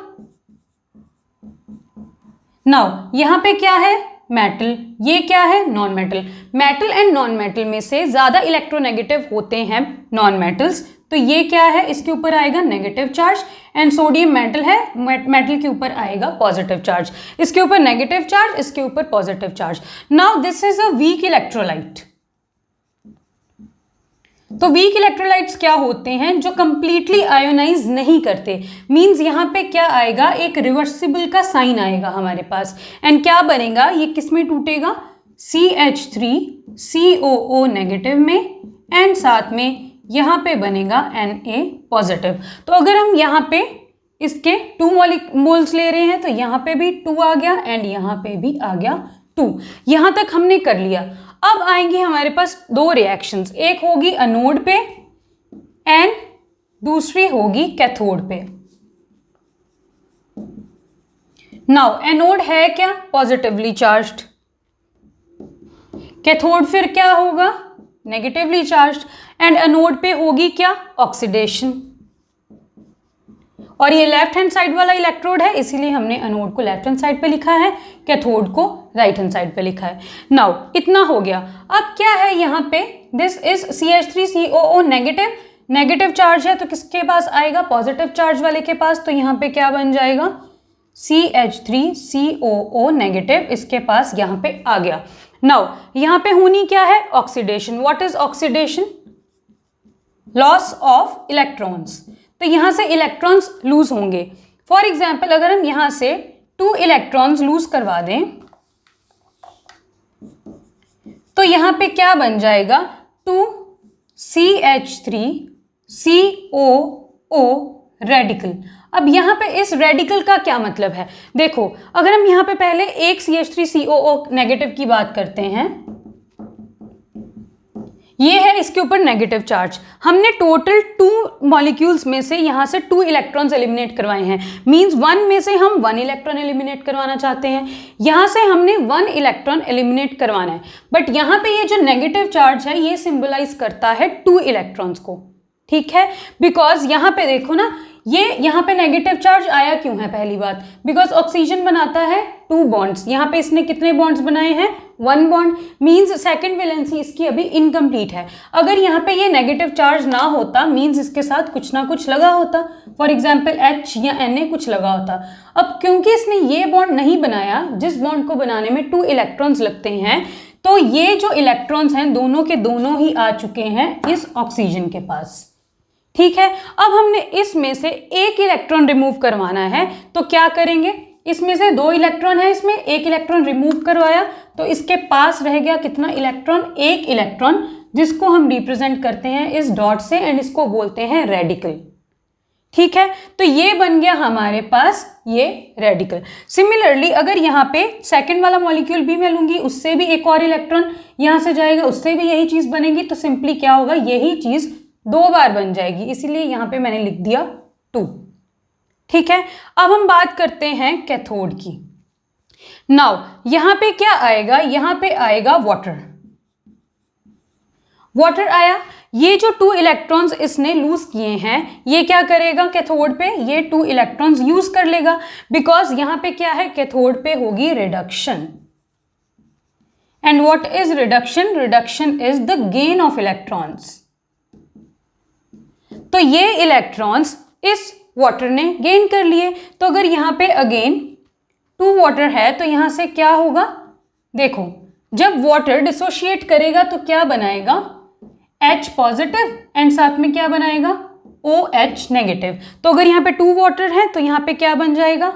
Speaker 1: नाउ यहां पे क्या है? मेटल। ये क्या है? Non metal. Metal and non metal में से ज्यादा इलेक्ट्रोनेगेटिव होते हैं नॉन मेटल्स। तो ये क्या है? इसके ऊपर आएगा negative charge. And sodium metal है, मेटल के ऊपर आएगा पॉजिटिव चार्ज। इसके ऊपर नेगेटिव चार्ज, इसके ऊपर positive charge. Now this is a weak electrolyte. तो वीक इलेक्ट्रोलाइट्स क्या होते हैं? जो कंप्लीटली आयोनाइज नहीं करते। मींस यहां पे क्या आएगा? एक रिवर्सिबल का साइन आएगा हमारे पास। एंड क्या बनेगा? ये किस में टूटेगा? CH3COO नेगेटिव में, एंड साथ में यहां पे बनेगा Na पॉजिटिव। तो अगर हम यहां पे इसके 2 मोल्स ले रहे हैं तो यहां पे भी 2 आ गया एंड यहां पे भी आ गया 2। यहां तक हमने कर लिया। अब आएंगे हमारे पास 2 रिएक्शंस, एक होगी एनोड पे एंड दूसरी होगी कैथोड पे। नाउ एनोड है क्या? Positively charged. कैथोड फिर क्या होगा? Negatively charged. एंड एनोड पे होगी क्या? ऑक्सीडेशन। और ये लेफ्ट हैंड साइड वाला इलेक्ट्रोड है, इसीलिए हमने एनोड को लेफ्ट हैंड साइड पे लिखा है, कैथोड को राइट हैंड साइड पे लिखा है। नाउ इतना हो गया। अब क्या है यहाँ पे? This is CH3COO negative. Negative charge है तो किसके पास आएगा? पॉजिटिव चार्ज वाले के पास। तो यहाँ पे क्या बन जाएगा? CH3COO नेगेटिव इसके पास यहाँ पे आ गया। नाउ यहाँ पे होनी क्या है? Oxidation. What is oxidation? Loss of electrons. तो यहां से इलेक्ट्रॉन्स लूज होंगे। फॉर एग्जाम्पल अगर हम यहां से 2 इलेक्ट्रॉन्स लूज करवा दें तो यहां पे क्या बन जाएगा? 2 CH3COO रेडिकल। अब यहां पे इस रेडिकल का क्या मतलब है? देखो अगर हम यहां पे पहले एक CH3COO नेगेटिव की बात करते हैं, ये है इसके ऊपर नेगेटिव चार्ज। हमने टोटल 2 मॉलिक्यूल्स में से यहां से 2 इलेक्ट्रॉन्स एलिमिनेट करवाए हैं। मींस 1 में से हम 1 इलेक्ट्रॉन एलिमिनेट करवाना चाहते हैं। यहां से हमने 1 इलेक्ट्रॉन एलिमिनेट करवाना है। बट यहां पे ये जो नेगेटिव चार्ज है ये सिंबलाइज करता है 2 इलेक्ट्रॉन्स को। ठीक है, बिकॉज यहां पे देखो ना, ये यहाँ पे नेगेटिव चार्ज आया क्यों है? पहली बात, बिकॉज ऑक्सीजन बनाता है 2 बॉन्ड्स। यहाँ पे इसने कितने बॉन्ड्स बनाए हैं? 1 बॉन्ड। मींस सेकंड वैलेंसी इसकी अभी इनकम्प्लीट है। अगर यहाँ पे ये नेगेटिव चार्ज ना होता, मींस इसके साथ कुछ ना कुछ लगा होता, फॉर एग्जाम्पल H या Na कुछ लगा होता। अब क्योंकि इसने ये बॉन्ड नहीं बनाया, जिस बॉन्ड को बनाने में 2 इलेक्ट्रॉन्स लगते हैं, तो ये जो इलेक्ट्रॉन्स हैं दोनों के दोनों ही आ चुके हैं इस ऑक्सीजन के पास। ठीक है, अब हमने इसमें से एक इलेक्ट्रॉन रिमूव करवाना है, तो क्या करेंगे? इसमें से 2 इलेक्ट्रॉन है, इसमें 1 इलेक्ट्रॉन रिमूव करवाया तो इसके पास रह गया कितना इलेक्ट्रॉन, 1 इलेक्ट्रॉन, जिसको हम रिप्रेजेंट करते हैं इस डॉट से एंड इसको बोलते हैं रेडिकल। ठीक है, तो ये बन गया हमारे पास ये रेडिकल। सिमिलरली अगर यहाँ पे सेकंड वाला मॉलिक्यूल भी मैं लूंगी, उससे भी एक और इलेक्ट्रॉन यहाँ से जाएगा, उससे भी यही चीज बनेगी, तो सिंपली क्या होगा, यही चीज 2 बार बन जाएगी, इसीलिए यहाँ पे मैंने लिख दिया 2। ठीक है, अब हम बात करते हैं कैथोड की। नाउ यहाँ पे क्या आएगा, यहाँ पे आएगा वाटर। वाटर आया, ये जो 2 इलेक्ट्रॉन्स इसने लूज किए हैं, ये क्या करेगा कैथोड पे, ये 2 इलेक्ट्रॉन्स यूज कर लेगा, बिकॉज यहां पे क्या है, कैथोड पे होगी reduction. And what is reduction, reduction is the gain of electrons. तो ये इलेक्ट्रॉन्स इस वाटर ने गेन कर लिए, तो अगर यहां पे अगेन 2 वाटर है तो यहां से क्या होगा, देखो जब वाटर डिसोशिएट करेगा तो क्या बनाएगा, H पॉजिटिव एंड साथ में क्या बनाएगा, OH नेगेटिव। तो अगर यहाँ पे 2 वाटर है तो यहाँ पे क्या बन जाएगा,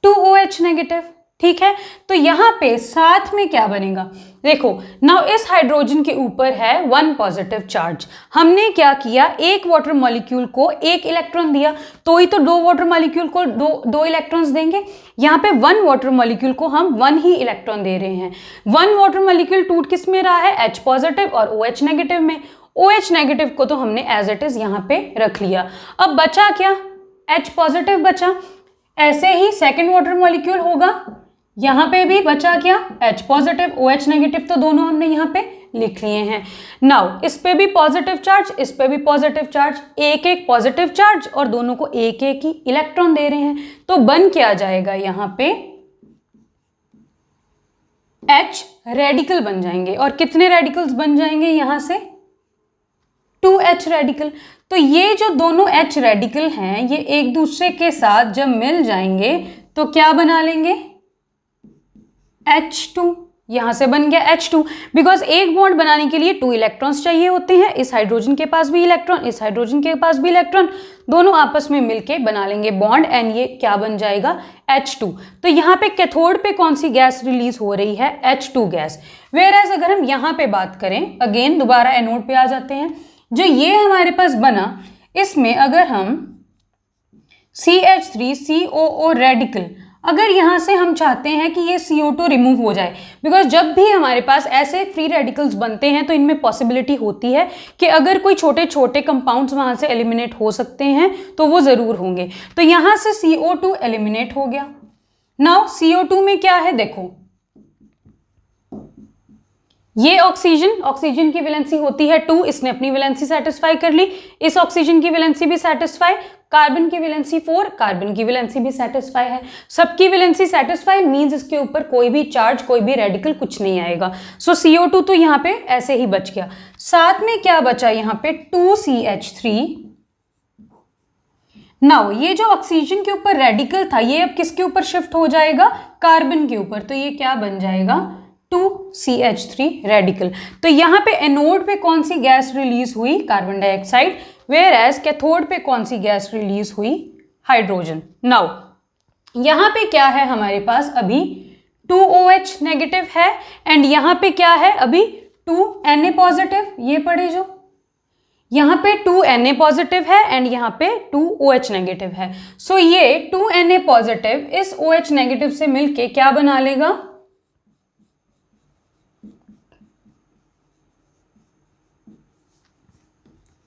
Speaker 1: 2OH नेगेटिव। ठीक है, तो यहाँ पे साथ में क्या बनेगा, देखो नाउ इस हाइड्रोजन के ऊपर है 1 पॉजिटिव चार्ज। हमने क्या किया, एक वाटर मॉलिक्यूल को 1 इलेक्ट्रॉन दिया, तो ही तो 2 वाटर मॉलिक्यूल को 2 इलेक्ट्रॉन्स देंगे। यहाँ पे 1 वाटर मॉलिक्यूल को हम 1 ही इलेक्ट्रॉन दे रहे हैं। 1 वाटर मॉलिक्यूल टूट किस में रहा है, H पॉजिटिव और OH नेगेटिव में। OH नेगेटिव को तो हमने एज इट इज यहाँ पे रख लिया। अब बचा क्या, H पॉजिटिव बचा। ऐसे ही सेकेंड वाटर मॉलिक्यूल होगा, यहां पे भी बचा क्या, H पॉजिटिव OH नेगेटिव, तो दोनों हमने यहाँ पे लिख लिए हैं। नाउ इस पे भी पॉजिटिव चार्ज, इस पे भी पॉजिटिव चार्ज, एक एक पॉजिटिव चार्ज और दोनों को एक एक ही इलेक्ट्रॉन दे रहे हैं, तो बन क्या जाएगा यहाँ पे H रेडिकल बन जाएंगे। और कितने रेडिकल्स बन जाएंगे यहां से, 2H रेडिकल। तो ये जो दोनों H रेडिकल हैं ये एक दूसरे के साथ जब मिल जाएंगे तो क्या बना लेंगे, H2। यहां से बन गया H2, बिकॉज एक बॉन्ड बनाने के लिए 2 इलेक्ट्रॉन्स चाहिए होते हैं। इस हाइड्रोजन के पास भी इलेक्ट्रॉन, इस हाइड्रोजन के पास भी इलेक्ट्रॉन, दोनों आपस में मिलके बना लेंगे बॉन्ड एंड ये क्या बन जाएगा, H2। तो यहाँ पे कैथोड पे कौन सी गैस रिलीज हो रही है, H2 गैस। वेयर एज अगर हम यहाँ पे बात करें, अगेन दोबारा एनोड पे आ जाते हैं, जो ये हमारे पास बना, इसमें अगर हम CH3COO रेडिकल, अगर यहाँ से हम चाहते हैं कि ये CO2 रिमूव हो जाए, बिकॉज जब भी हमारे पास ऐसे फ्री रेडिकल्स बनते हैं तो इनमें पॉसिबिलिटी होती है कि अगर कोई छोटे छोटे कंपाउंड्स वहाँ से एलिमिनेट हो सकते हैं तो वो ज़रूर होंगे। तो यहाँ से CO2 एलिमिनेट हो गया। नाउ CO2 में क्या है, देखो ये ऑक्सीजन की वैलेंसी होती है 2, इसने अपनी वैलेंसी सेटिस्फाई कर ली, इस ऑक्सीजन की वैलेंसी भी सेटिस्फाई, कार्बन की वैलेंसी 4, कार्बन की वैलेंसी भी सेटिस्फाई है। सबकी वैलेंसी सेटिस्फाई मींस इसके ऊपर कोई भी चार्ज, कोई भी रेडिकल कुछ नहीं आएगा। सो CO2 तो यहाँ पे ऐसे ही बच गया। साथ में क्या बचा यहाँ पे, 2CH3। नाउ ये जो ऑक्सीजन के ऊपर रेडिकल था ये अब किसके ऊपर शिफ्ट हो जाएगा, कार्बन के ऊपर, तो ये क्या बन जाएगा, 2CH3 रेडिकल। तो यहाँ पे एनोड पे कौन सी गैस रिलीज हुई, carbon dioxide, whereas cathode पे कौन सी गैस रिलीज हुई, हाइड्रोजन। नाउ यहाँ पे क्या है हमारे पास, अभी 2OH नेगेटिव है एंड यहाँ पे क्या है, अभी 2Na पॉजिटिव, ये पढ़े जो, यहाँ पे 2Na पॉजिटिव है एंड यहाँ पे 2OH नेगेटिव है। सो ये 2Na पॉजिटिव इस OH नेगेटिव से मिलके क्या बना लेगा,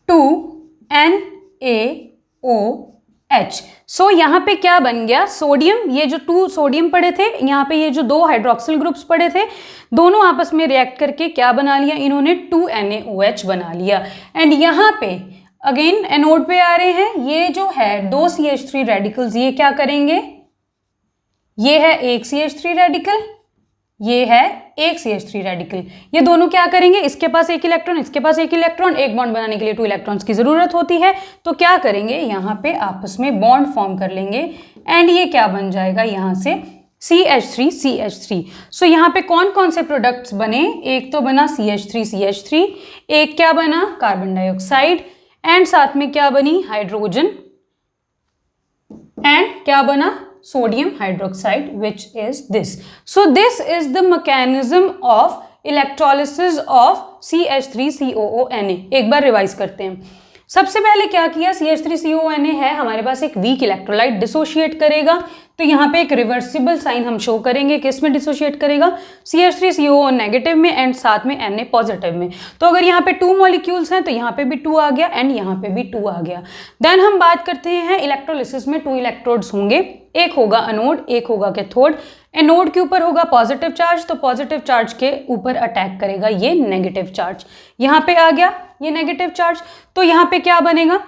Speaker 1: 2NaOH। सो यहाँ पे क्या बन गया, सोडियम, ये जो 2 सोडियम पड़े थे, यहाँ पे ये जो 2 हाइड्रोक्सिल ग्रुप्स पड़े थे, दोनों आपस में रिएक्ट करके क्या बना लिया इन्होंने, 2NaOH बना लिया। एंड यहाँ पे अगेन एनोड पे आ रहे हैं, ये जो है 2 CH3 रेडिकल्स, ये क्या करेंगे, ये है एक CH3 रेडिकल, ये है एक CH3 रेडिकल, ये दोनों क्या करेंगे, इसके पास एक इलेक्ट्रॉन, इसके पास एक इलेक्ट्रॉन, एक बॉन्ड बनाने के लिए 2 इलेक्ट्रॉन्स की जरूरत होती है, तो क्या करेंगे यहाँ पे आपस में बॉन्ड फॉर्म कर लेंगे एंड ये क्या बन जाएगा यहाँ से CH3। सो यहाँ पे कौन कौन से प्रोडक्ट्स बने, एक तो बना CH3, एक क्या बना, कार्बन डाइऑक्साइड, एंड साथ में क्या बनी, हाइड्रोजन, एंड क्या बना, sodium hydroxide, which is this. So this is the mechanism of electrolysis of CH3COONA. एक बार रिवाइज करते हैं. सबसे पहले क्या किया, CH3COONA है हमारे पास एक वीक इलेक्ट्रोलाइट, डिसोशिएट करेगा. तो यहाँ पे एक रिवर्सिबल साइन हम शो करेंगे, किस में डिसोशिएट करेगा, CH3COO नेगेटिव में एंड साथ में Na पॉजिटिव में. तो अगर यहाँ पे 2 मॉलिक्यूल्स हैं तो यहाँ पे भी 2 आ गया एंड यहाँ पे भी 2 आ गया. देन हम बात करते हैं इलेक्ट्रोलिसिस में 2 इलेक्ट्रोड्स होंगे, एक होगा अनोड, एक होगा कैथोड. एनोड के ऊपर होगा पॉजिटिव चार्ज, तो पॉजिटिव चार्ज के ऊपर अटैक करेगा ये नेगेटिव चार्ज. यहाँ पे आ गया ये नेगेटिव चार्ज. तो यहाँ पे क्या बनेगा,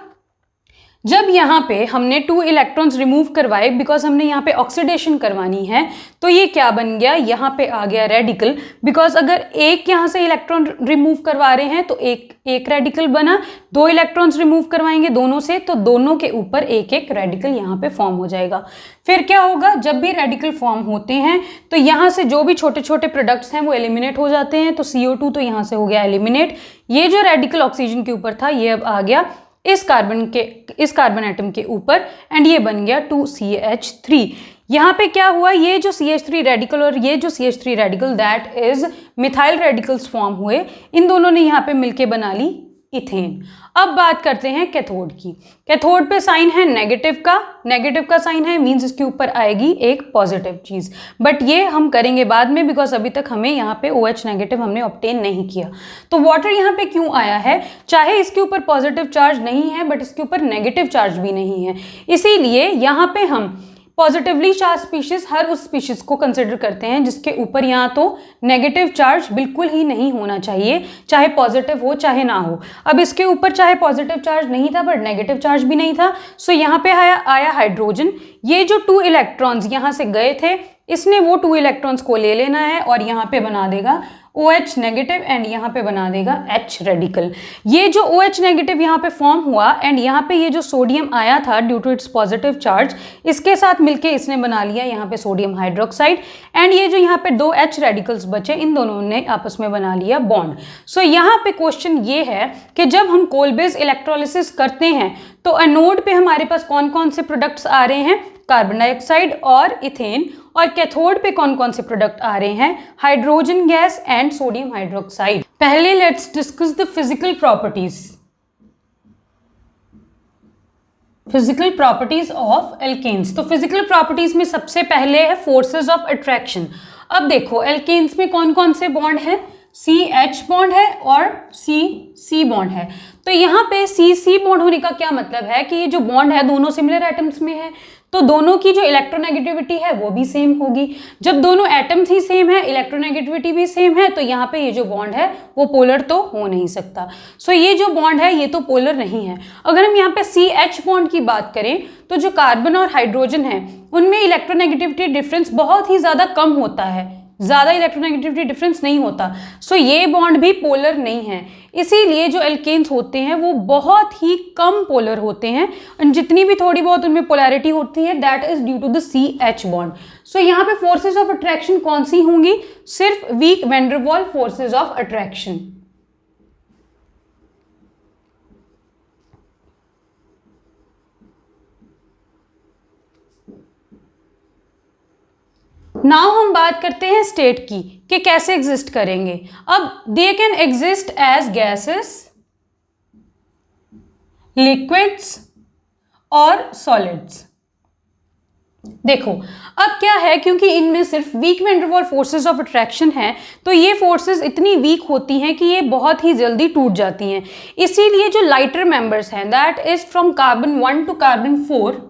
Speaker 1: जब यहाँ पे हमने 2 इलेक्ट्रॉन्स रिमूव करवाए, बिकॉज हमने यहाँ पे ऑक्सीडेशन करवानी है, तो ये क्या बन गया, यहाँ पे आ गया रेडिकल. बिकॉज अगर एक यहाँ से इलेक्ट्रॉन रिमूव करवा रहे हैं तो एक रेडिकल बना, 2 इलेक्ट्रॉन्स रिमूव करवाएंगे दोनों से तो दोनों के ऊपर एक एक रेडिकल यहाँ पे फॉर्म हो जाएगा. फिर क्या होगा, जब भी रेडिकल फॉर्म होते हैं तो यहाँ से जो भी छोटे छोटे प्रोडक्ट्स हैं वो एलिमिनेट हो जाते हैं. तो CO2 तो यहाँ से हो गया एलिमिनेट. ये जो रेडिकल ऑक्सीजन के ऊपर था ये अब आ गया इस कार्बन एटम के ऊपर एंड ये बन गया 2CH3. यहाँ पे क्या हुआ, ये जो CH3 रेडिकल और ये जो CH3 radical that is methyl radicals form हुए, इन दोनों ने यहाँ पे मिलके बना ली इथेन. अब बात करते हैं कैथोड की. कैथोड पे साइन है नेगेटिव का साइन है, मींस इसके ऊपर आएगी एक पॉजिटिव चीज, बट ये हम करेंगे बाद में बिकॉज अभी तक हमें यहाँ पे OH नेगेटिव हमने ऑब्टेन नहीं किया. तो वाटर यहाँ पे क्यों आया है, चाहे इसके ऊपर पॉजिटिव चार्ज नहीं है बट इसके ऊपर नेगेटिव चार्ज भी नहीं है, इसीलिए यहाँ पे हम पॉजिटिवली चार्ज स्पीशीज हर उस स्पीशीज को कंसिडर करते हैं जिसके ऊपर यहाँ तो नेगेटिव चार्ज बिल्कुल ही नहीं होना चाहिए, चाहे पॉजिटिव हो चाहे ना हो. अब इसके ऊपर चाहे पॉजिटिव चार्ज नहीं था बट नेगेटिव चार्ज भी नहीं था, सो यहाँ पे आया हाइड्रोजन. ये जो 2 इलेक्ट्रॉन्स यहाँ से गए थे, इसने वो 2 इलेक्ट्रॉन्स को ले लेना है और यहाँ पे बना देगा OH नेगेटिव एंड यहाँ पे बना देगा H रेडिकल. ये जो OH नेगेटिव यहाँ पे फॉर्म हुआ एंड यहाँ पे ये जो सोडियम आया था due to its positive charge, इसके साथ मिलके इसने बना लिया यहाँ पे सोडियम हाइड्रोक्साइड एंड ये जो यहाँ पे 2 H रेडिकल्स बचे, इन दोनों ने आपस में बना लिया बॉन्ड. सो यहाँ पे क्वेश्चन ये है कि जब हम कोलबेज इलेक्ट्रोलिसिस करते हैं तो एनोड पे हमारे पास कौन कौन से प्रोडक्ट्स आ रहे हैं, कार्बन डाइऑक्साइड और इथेन, और कैथोड पे कौन कौन से प्रोडक्ट आ रहे हैं, hydrogen gas and sodium hydroxide. पहले let's discuss the physical properties of alkanes. तो फिजिकल प्रॉपर्टीज में सबसे पहले है फोर्सेस ऑफ अट्रैक्शन. अब देखो एल्केन्स में कौन कौन से बॉन्ड है, CH बॉन्ड है और C बॉन्ड है. तो यहाँ पे C बॉन्ड होने का क्या मतलब है कि ये जो बॉन्ड है दोनों सिमिलर एटम्स में है, तो दोनों की जो इलेक्ट्रोनेगेटिविटी है वो भी सेम होगी. जब दोनों एटम्स ही सेम है, इलेक्ट्रोनेगेटिविटी भी सेम है, तो यहाँ पे ये जो बॉन्ड है वो पोलर तो हो नहीं सकता. सो ये जो बॉन्ड है ये तो पोलर नहीं है. अगर हम यहाँ पे CH बॉन्ड की बात करें तो जो कार्बन और हाइड्रोजन है उनमें इलेक्ट्रोनेगेटिविटी डिफरेंस बहुत ही ज़्यादा कम होता है, ज़्यादा इलेक्ट्रोनेगेटिविटी डिफरेंस नहीं होता. सो ये बॉन्ड भी पोलर नहीं है, इसीलिए जो एल्केन्स होते हैं वो बहुत ही कम पोलर होते हैं. जितनी भी थोड़ी बहुत उनमें पोलैरिटी होती है that is due to the CH bond. So यहाँ पे फोर्सेस ऑफ अट्रैक्शन कौन सी होंगी, सिर्फ weak van der Waals forces of attraction. Now हम बात करते हैं स्टेट की कि कैसे एग्जिस्ट करेंगे. अब they can exist as gases, liquids और सॉलिड्स. देखो अब क्या है, क्योंकि इनमें सिर्फ weak van der Waals forces of attraction है तो ये फोर्सेस इतनी वीक होती हैं कि ये बहुत ही जल्दी टूट जाती हैं. इसीलिए जो लाइटर मेंबर्स हैं that is from carbon 1 to carbon 4,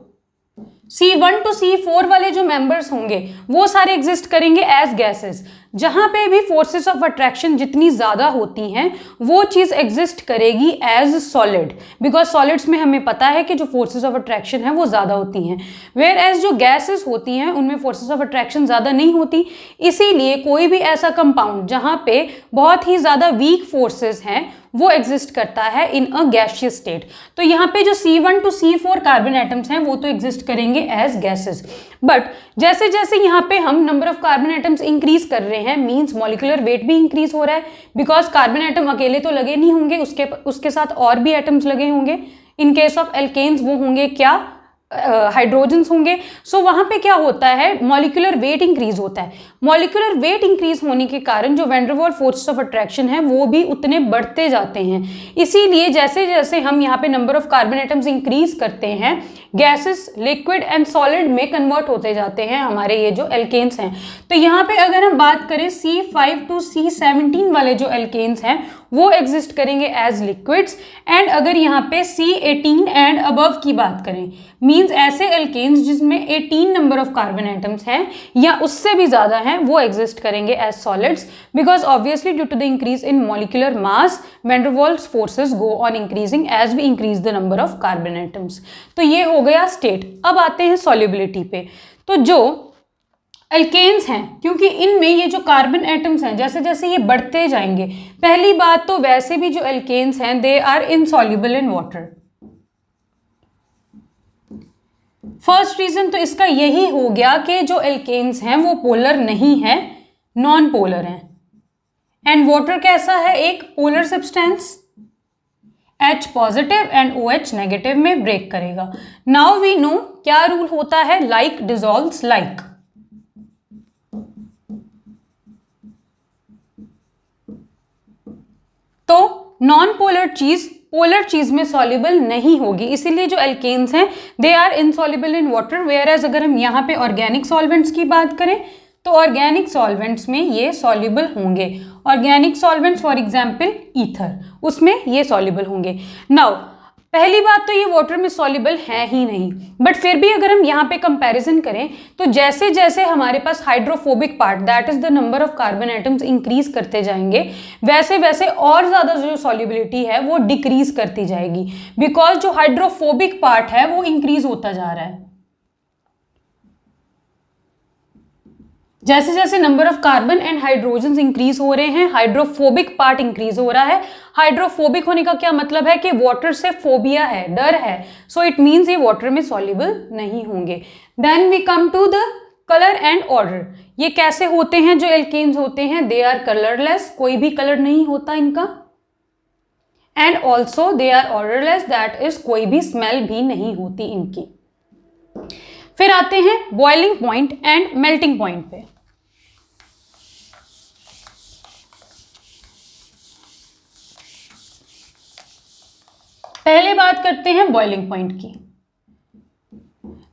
Speaker 1: C1 to C4 वाले जो मेंबर्स होंगे वो सारे एग्जिस्ट करेंगे एज गैसेस. जहां पे भी फोर्सेस ऑफ अट्रैक्शन जितनी ज़्यादा होती हैं वो चीज़ एग्जिस्ट करेगी एज सॉलिड, बिकॉज सॉलिड्स में हमें पता है कि जो फोर्सेस ऑफ अट्रैक्शन है वो ज़्यादा होती हैं, वेयर एज जो गैसेस होती हैं उनमें फोर्सेस ऑफ अट्रैक्शन ज़्यादा नहीं होती. इसीलिए कोई भी ऐसा कंपाउंड जहाँ पे बहुत ही ज़्यादा वीक फोर्सेस हैं वो एग्जिस्ट करता है इन अ गैसियस स्टेट. तो यहाँ पे जो C1 to C4 carbon atoms हैं वो तो एग्जिस्ट करेंगे एज गैसेस, बट जैसे जैसे यहाँ पे हम number of carbon atoms increase कर रहे हैं मींस मॉलिक्यूलर वेट भी इंक्रीज हो रहा है, बिकॉज कार्बन एटम अकेले तो लगे नहीं होंगे, उसके साथ और भी एटम्स लगे होंगे. इन केस ऑफ एल्केन्स वो होंगे क्या, हाइड्रोजन्स होंगे। सो वहाँ पे क्या होता है, मॉलिक्यूलर वेट इंक्रीज होता है। मॉलिक्यूलर वेट इंक्रीज होने के कारण जो वैन डर वाल फोर्स ऑफ अट्रैक्शन है वो भी उतने बढ़ते जाते हैं। इसीलिए जैसे जैसे हम यहाँ पे number of carbon atoms increase करते हैं, गैसेस लिक्विड एंड सॉलिड में कन्वर्ट होते जाते हैं हमारे ये जो एल्केन्स हैं। तो यहाँ पे अगर हम बात करें C5 to C17 वाले जो एल्केन्स हैं वो एग्जिस्ट करेंगे एज लिक्विड्स, एंड अगर यहाँ पे C18 एंड अबव की बात करें, मींस ऐसे एल्केन्स जिसमें 18 नंबर ऑफ कार्बन एटम्स हैं या उससे भी ज़्यादा हैं वो एग्जिस्ट करेंगे as solids, because obviously due to the increase in molecular mass van der Waals forces go on increasing as we increase the number of carbon atoms. तो ये हो गया स्टेट। अब आते हैं सॉल्युबिलिटी पे। तो जो एल्केन्स हैं, क्योंकि इनमें ये जो कार्बन एटम्स हैं जैसे जैसे ये बढ़ते जाएंगे, पहली बात तो वैसे भी जो एल्केन्स हैं they are insoluble in water. First reason तो इसका यही हो गया कि जो एल्केन्स हैं वो पोलर नहीं है, नॉन पोलर हैं। एंड वाटर कैसा है, एक polar substance, H positive and OH negative में ब्रेक करेगा। नाउ वी नो क्या रूल होता है, लाइक डिसॉल्व्स लाइक। तो नॉन पोलर चीज पोलर चीज में सॉल्युबल नहीं होगी, इसीलिए जो एल्केन्स हैं they are insoluble in water. Whereas अगर हम यहाँ पे ऑर्गेनिक सॉल्वेंट्स की बात करें तो ऑर्गेनिक सॉल्वेंट्स में ये सॉल्युबल होंगे। Organic solvents for example ether, उसमें ये सॉल्युबल होंगे। नाउ पहली बात तो ये वाटर में सॉल्युबल है ही नहीं, बट फिर भी अगर हम यहाँ पे कंपैरिजन करें तो जैसे जैसे हमारे पास hydrophobic part that is the number of carbon atoms increase करते जाएंगे, वैसे वैसे और ज़्यादा जो सॉल्युबिलिटी है वो डिक्रीज करती जाएगी, बिकॉज जो हाइड्रोफोबिक पार्ट है वो इंक्रीज होता जा रहा है। जैसे जैसे number of carbon and hydrogen increase हो रहे हैं, हाइड्रोफोबिक पार्ट इंक्रीज हो रहा है। हाइड्रोफोबिक होने का क्या मतलब है कि वाटर से फोबिया है, डर है, सो इट मीन्स ये वाटर में सॉल्युबल नहीं होंगे। Then we come to the colour and odour. ये कैसे होते हैं जो एल्केन्स होते हैं, दे आर कलरलेस, कोई भी कलर नहीं होता इनका, and also they are odourless, that is कोई भी स्मेल भी नहीं होती इनकी। फिर आते हैं boiling point and melting point पे। पहले बात करते हैं बॉइलिंग पॉइंट की।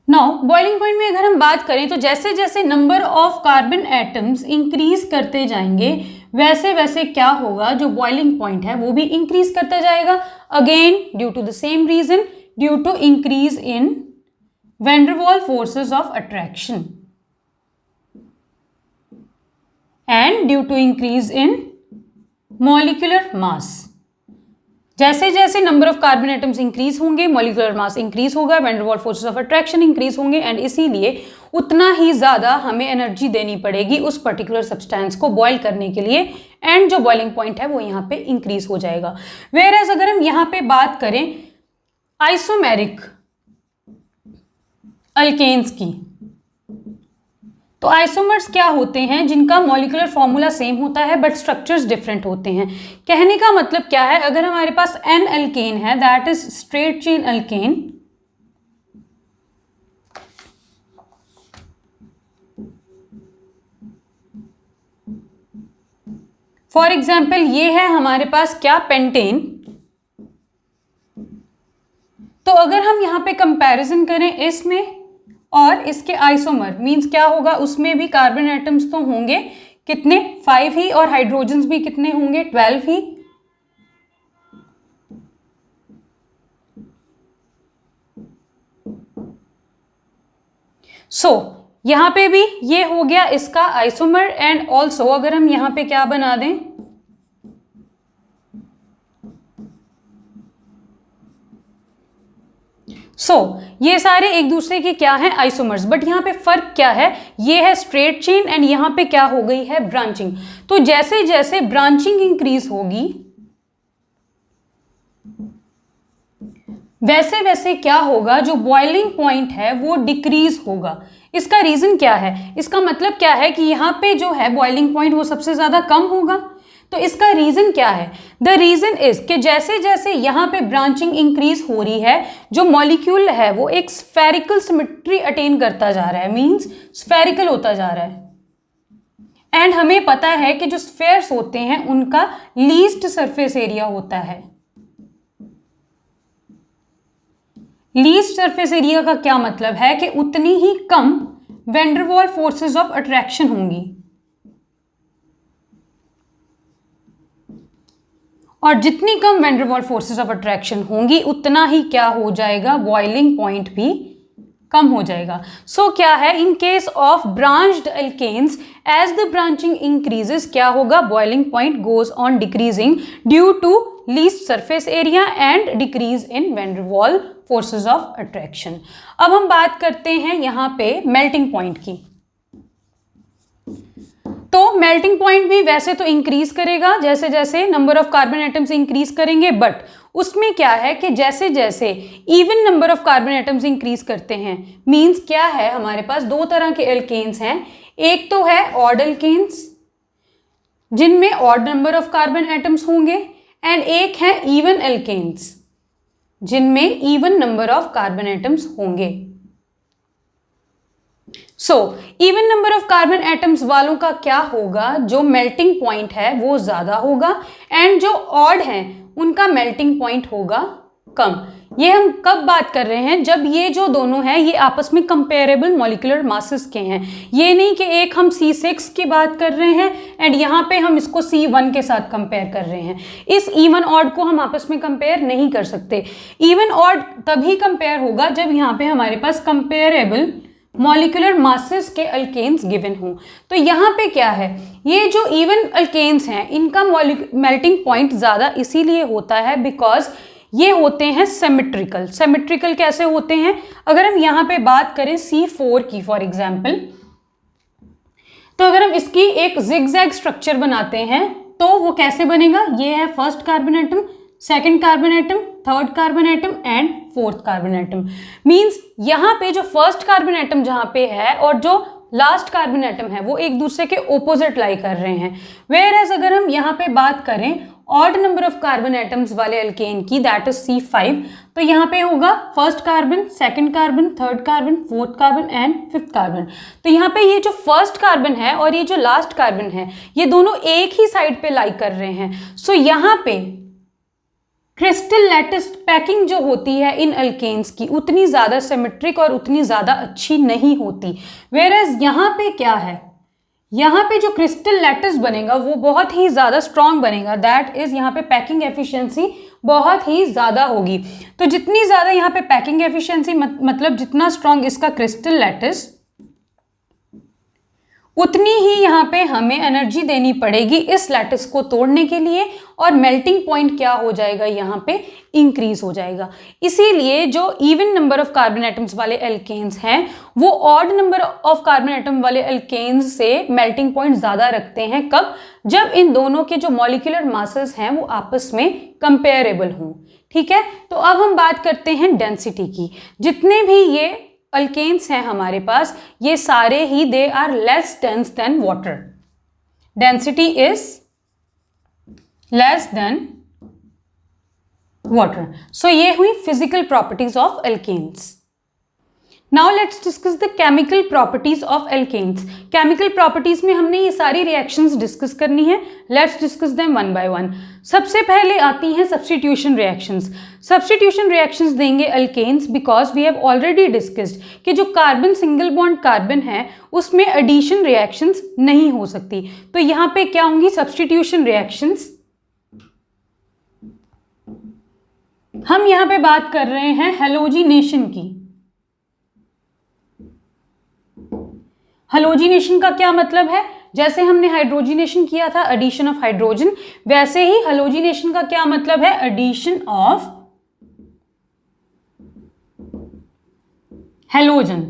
Speaker 1: नाउ बॉइलिंग पॉइंट में अगर हम बात करें तो जैसे जैसे number of carbon atoms increase करते जाएंगे वैसे वैसे क्या होगा, जो बॉइलिंग पॉइंट है वो भी इंक्रीज करता जाएगा। Again due to the same reason, due to increase in van der वाल forces of attraction and due to increase in molecular mass. जैसे जैसे number of carbon atoms increase होंगे, मॉलिक्यूलर मास इंक्रीज होगा, van der वाल forces of attraction increase होंगे, and इसीलिए उतना ही ज़्यादा हमें एनर्जी देनी पड़ेगी उस पर्टिकुलर सब्सटेंस को बॉयल करने के लिए, एंड जो बॉइलिंग पॉइंट है वो यहाँ पे इंक्रीज हो जाएगा। वेयर एज अगर हम यहाँ पे बात करें आइसोमेरिक अल्केन्स की, तो आइसोमर्स क्या होते हैं, जिनका मॉलिक्यूलर फॉर्मूला सेम होता है बट स्ट्रक्चर्स डिफरेंट होते हैं। कहने का मतलब क्या है, अगर हमारे पास एन अल्केन है that is straight chain alkane, for example ये है हमारे पास क्या, पेंटेन। तो अगर हम यहाँ पे कंपैरिजन करें इसमें और इसके आइसोमर, मींस क्या होगा, उसमें भी कार्बन एटम्स तो होंगे कितने, 5 ही, और हाइड्रोजन्स भी कितने होंगे, 12 ही। सो यहाँ पे भी ये हो गया इसका आइसोमर, एंड ऑल्सो अगर हम यहाँ पे क्या बना दें, ये सारे एक दूसरे के क्या हैं, आइसोमर्स, बट यहाँ पे फर्क क्या है, ये है स्ट्रेट चेन एंड यहाँ पे क्या हो गई है, ब्रांचिंग। तो जैसे जैसे ब्रांचिंग इंक्रीज होगी वैसे वैसे क्या होगा, जो बॉइलिंग पॉइंट है वो डिक्रीज होगा। इसका रीजन क्या है, इसका मतलब क्या है कि यहाँ पे जो है बॉइलिंग पॉइंट वो सबसे ज्यादा कम होगा। तो इसका रीजन क्या है? द रीजन इज कि जैसे जैसे यहाँ पे ब्रांचिंग इंक्रीज हो रही है, जो मॉलिक्यूल है वो एक स्फेरिकल सिमेट्री अटेन करता जा रहा है, मींस स्फेरिकल होता जा रहा है। एंड हमें पता है कि जो स्फेयर्स होते हैं उनका लीस्ट सरफेस एरिया होता है। लीस्ट सरफेस एरिया का क्या मतलब है कि उतनी ही कम वैन डर वाल फोर्सेस ऑफ अट्रैक्शन होंगी, और जितनी कम वैन डर वाल फोर्सेस ऑफ अट्रैक्शन होंगी उतना ही क्या हो जाएगा, बॉइलिंग पॉइंट भी कम हो जाएगा। सो क्या है, in case of branched alkanes as the branching increases क्या होगा, boiling point goes on decreasing due to least surface area and decrease in van der वाल फोर्सेस ऑफ अट्रैक्शन। अब हम बात करते हैं यहाँ पे मेल्टिंग पॉइंट की। तो मेल्टिंग पॉइंट भी वैसे तो इंक्रीज करेगा जैसे जैसे number of carbon atoms increase करेंगे, बट उसमें क्या है कि जैसे जैसे even number of carbon atoms increase करते हैं, मींस क्या है, हमारे पास दो तरह के एल्केन्स हैं। एक तो है ऑड एल्केन्स जिनमें odd number of carbon atoms होंगे, एंड एक है इवन एल्केन्स जिनमें even number of carbon atoms होंगे। So even number of carbon atoms वालों का क्या होगा, जो मेल्टिंग पॉइंट है वो ज्यादा होगा, एंड जो ऑड हैं उनका मेल्टिंग पॉइंट होगा कम। ये हम कब बात कर रहे हैं, जब ये जो दोनों हैं ये आपस में कंपेरेबल मॉलिक्यूलर मासेस के हैं। ये नहीं कि एक हम C6 की बात कर रहे हैं एंड यहाँ पे हम इसको C1 के साथ कंपेयर कर रहे हैं। इस इवन ऑड को हम आपस में कंपेयर नहीं कर सकते। इवन ऑड तभी कंपेयर होगा जब यहाँ पे हमारे पास कंपेरेबल मॉलिक्यूलर मासेस के अल्केन्स गिवन हो। तो यहाँ पे क्या है, ये जो इवन अल्केन्स हैं इनका मेल्टिंग पॉइंट ज़्यादा इसीलिए होता है बिकॉज ये होते हैं सिमेट्रिकल। सिमेट्रिकल कैसे होते हैं, अगर हम यहाँ पे बात करें C4 की फॉर एग्जाम्पल, तो अगर हम इसकी एक जिगजैग स्ट्रक्चर बनाते हैं तो वो कैसे बनेगा, ये है first carbon atom, second carbon atom, third carbon atom and fourth carbon atom. Means यहाँ पे जो फर्स्ट कार्बन एटम जहाँ पे है और जो लास्ट कार्बन एटम है वो एक दूसरे के ओपोजिट लाई कर रहे हैं। वेयर एज अगर हम यहाँ पे बात करें odd number of carbon atoms वाले अल्केन की, दैट इज C5, तो यहाँ पे होगा first carbon, second carbon, third carbon, fourth carbon and fifth carbon. तो यहाँ पे ये जो फर्स्ट कार्बन है और ये जो लास्ट कार्बन है ये दोनों एक ही साइड पे लाई कर रहे हैं। सो यहाँ पे क्रिस्टल लैटिस पैकिंग जो होती है इन अल्केन्स की उतनी ज़्यादा सिमेट्रिक और उतनी ज़्यादा अच्छी नहीं होती। वेयरएज यहाँ पे क्या है, यहाँ पे जो क्रिस्टल लैटिस बनेगा वो बहुत ही ज़्यादा स्ट्रॉन्ग बनेगा, दैट इज़ यहाँ पे पैकिंग एफिशिएंसी बहुत ही ज़्यादा होगी। तो जितनी ज़्यादा यहाँ पे पैकिंग एफिशिएंसी मतलब जितना स्ट्रॉन्ग इसका क्रिस्टल लैटिस, उतनी ही यहाँ पे हमें एनर्जी देनी पड़ेगी इस लैटिस को तोड़ने के लिए, और मेल्टिंग पॉइंट क्या हो जाएगा, यहाँ पे इंक्रीज हो जाएगा। इसीलिए जो even number of carbon atoms वाले एल्केन्स हैं वो odd number of carbon atom वाले एल्केन्स से मेल्टिंग पॉइंट ज़्यादा रखते हैं। कब, जब इन दोनों के जो मॉलिक्यूलर मासेस हैं वो आपस में कंपेरेबल हों। ठीक है, तो अब हम बात करते हैं डेंसिटी की। जितने भी ये अल्केन्स हैं हमारे पास ये सारे ही they are less dense than water. Density is less than water. So ये हुई physical properties of alkanes. Now let's discuss the chemical properties of alkanes. Chemical properties में हमने ये सारी रिएक्शंस डिस्कस करनी है। Let's discuss them one by one. सबसे पहले आती हैं सब्स्टिट्यूशन रिएक्शंस। सब्स्टिट्यूशन रिएक्शंस देंगे alkanes because we have already discussed कि जो कार्बन सिंगल बॉन्ड कार्बन है उसमें एडिशन रिएक्शंस नहीं हो सकती। तो यहाँ पे क्या होंगी, सब्स्टिट्यूशन रिएक्शंस। हम यहाँ पे बात कर रहे हैं हैलोजिनेशन की। हैलोजिनेशन का क्या मतलब है, जैसे हमने हाइड्रोजिनेशन किया था एडिशन ऑफ हाइड्रोजन, वैसे ही हैलोजिनेशन का क्या मतलब है, एडिशन ऑफ हैलोजन।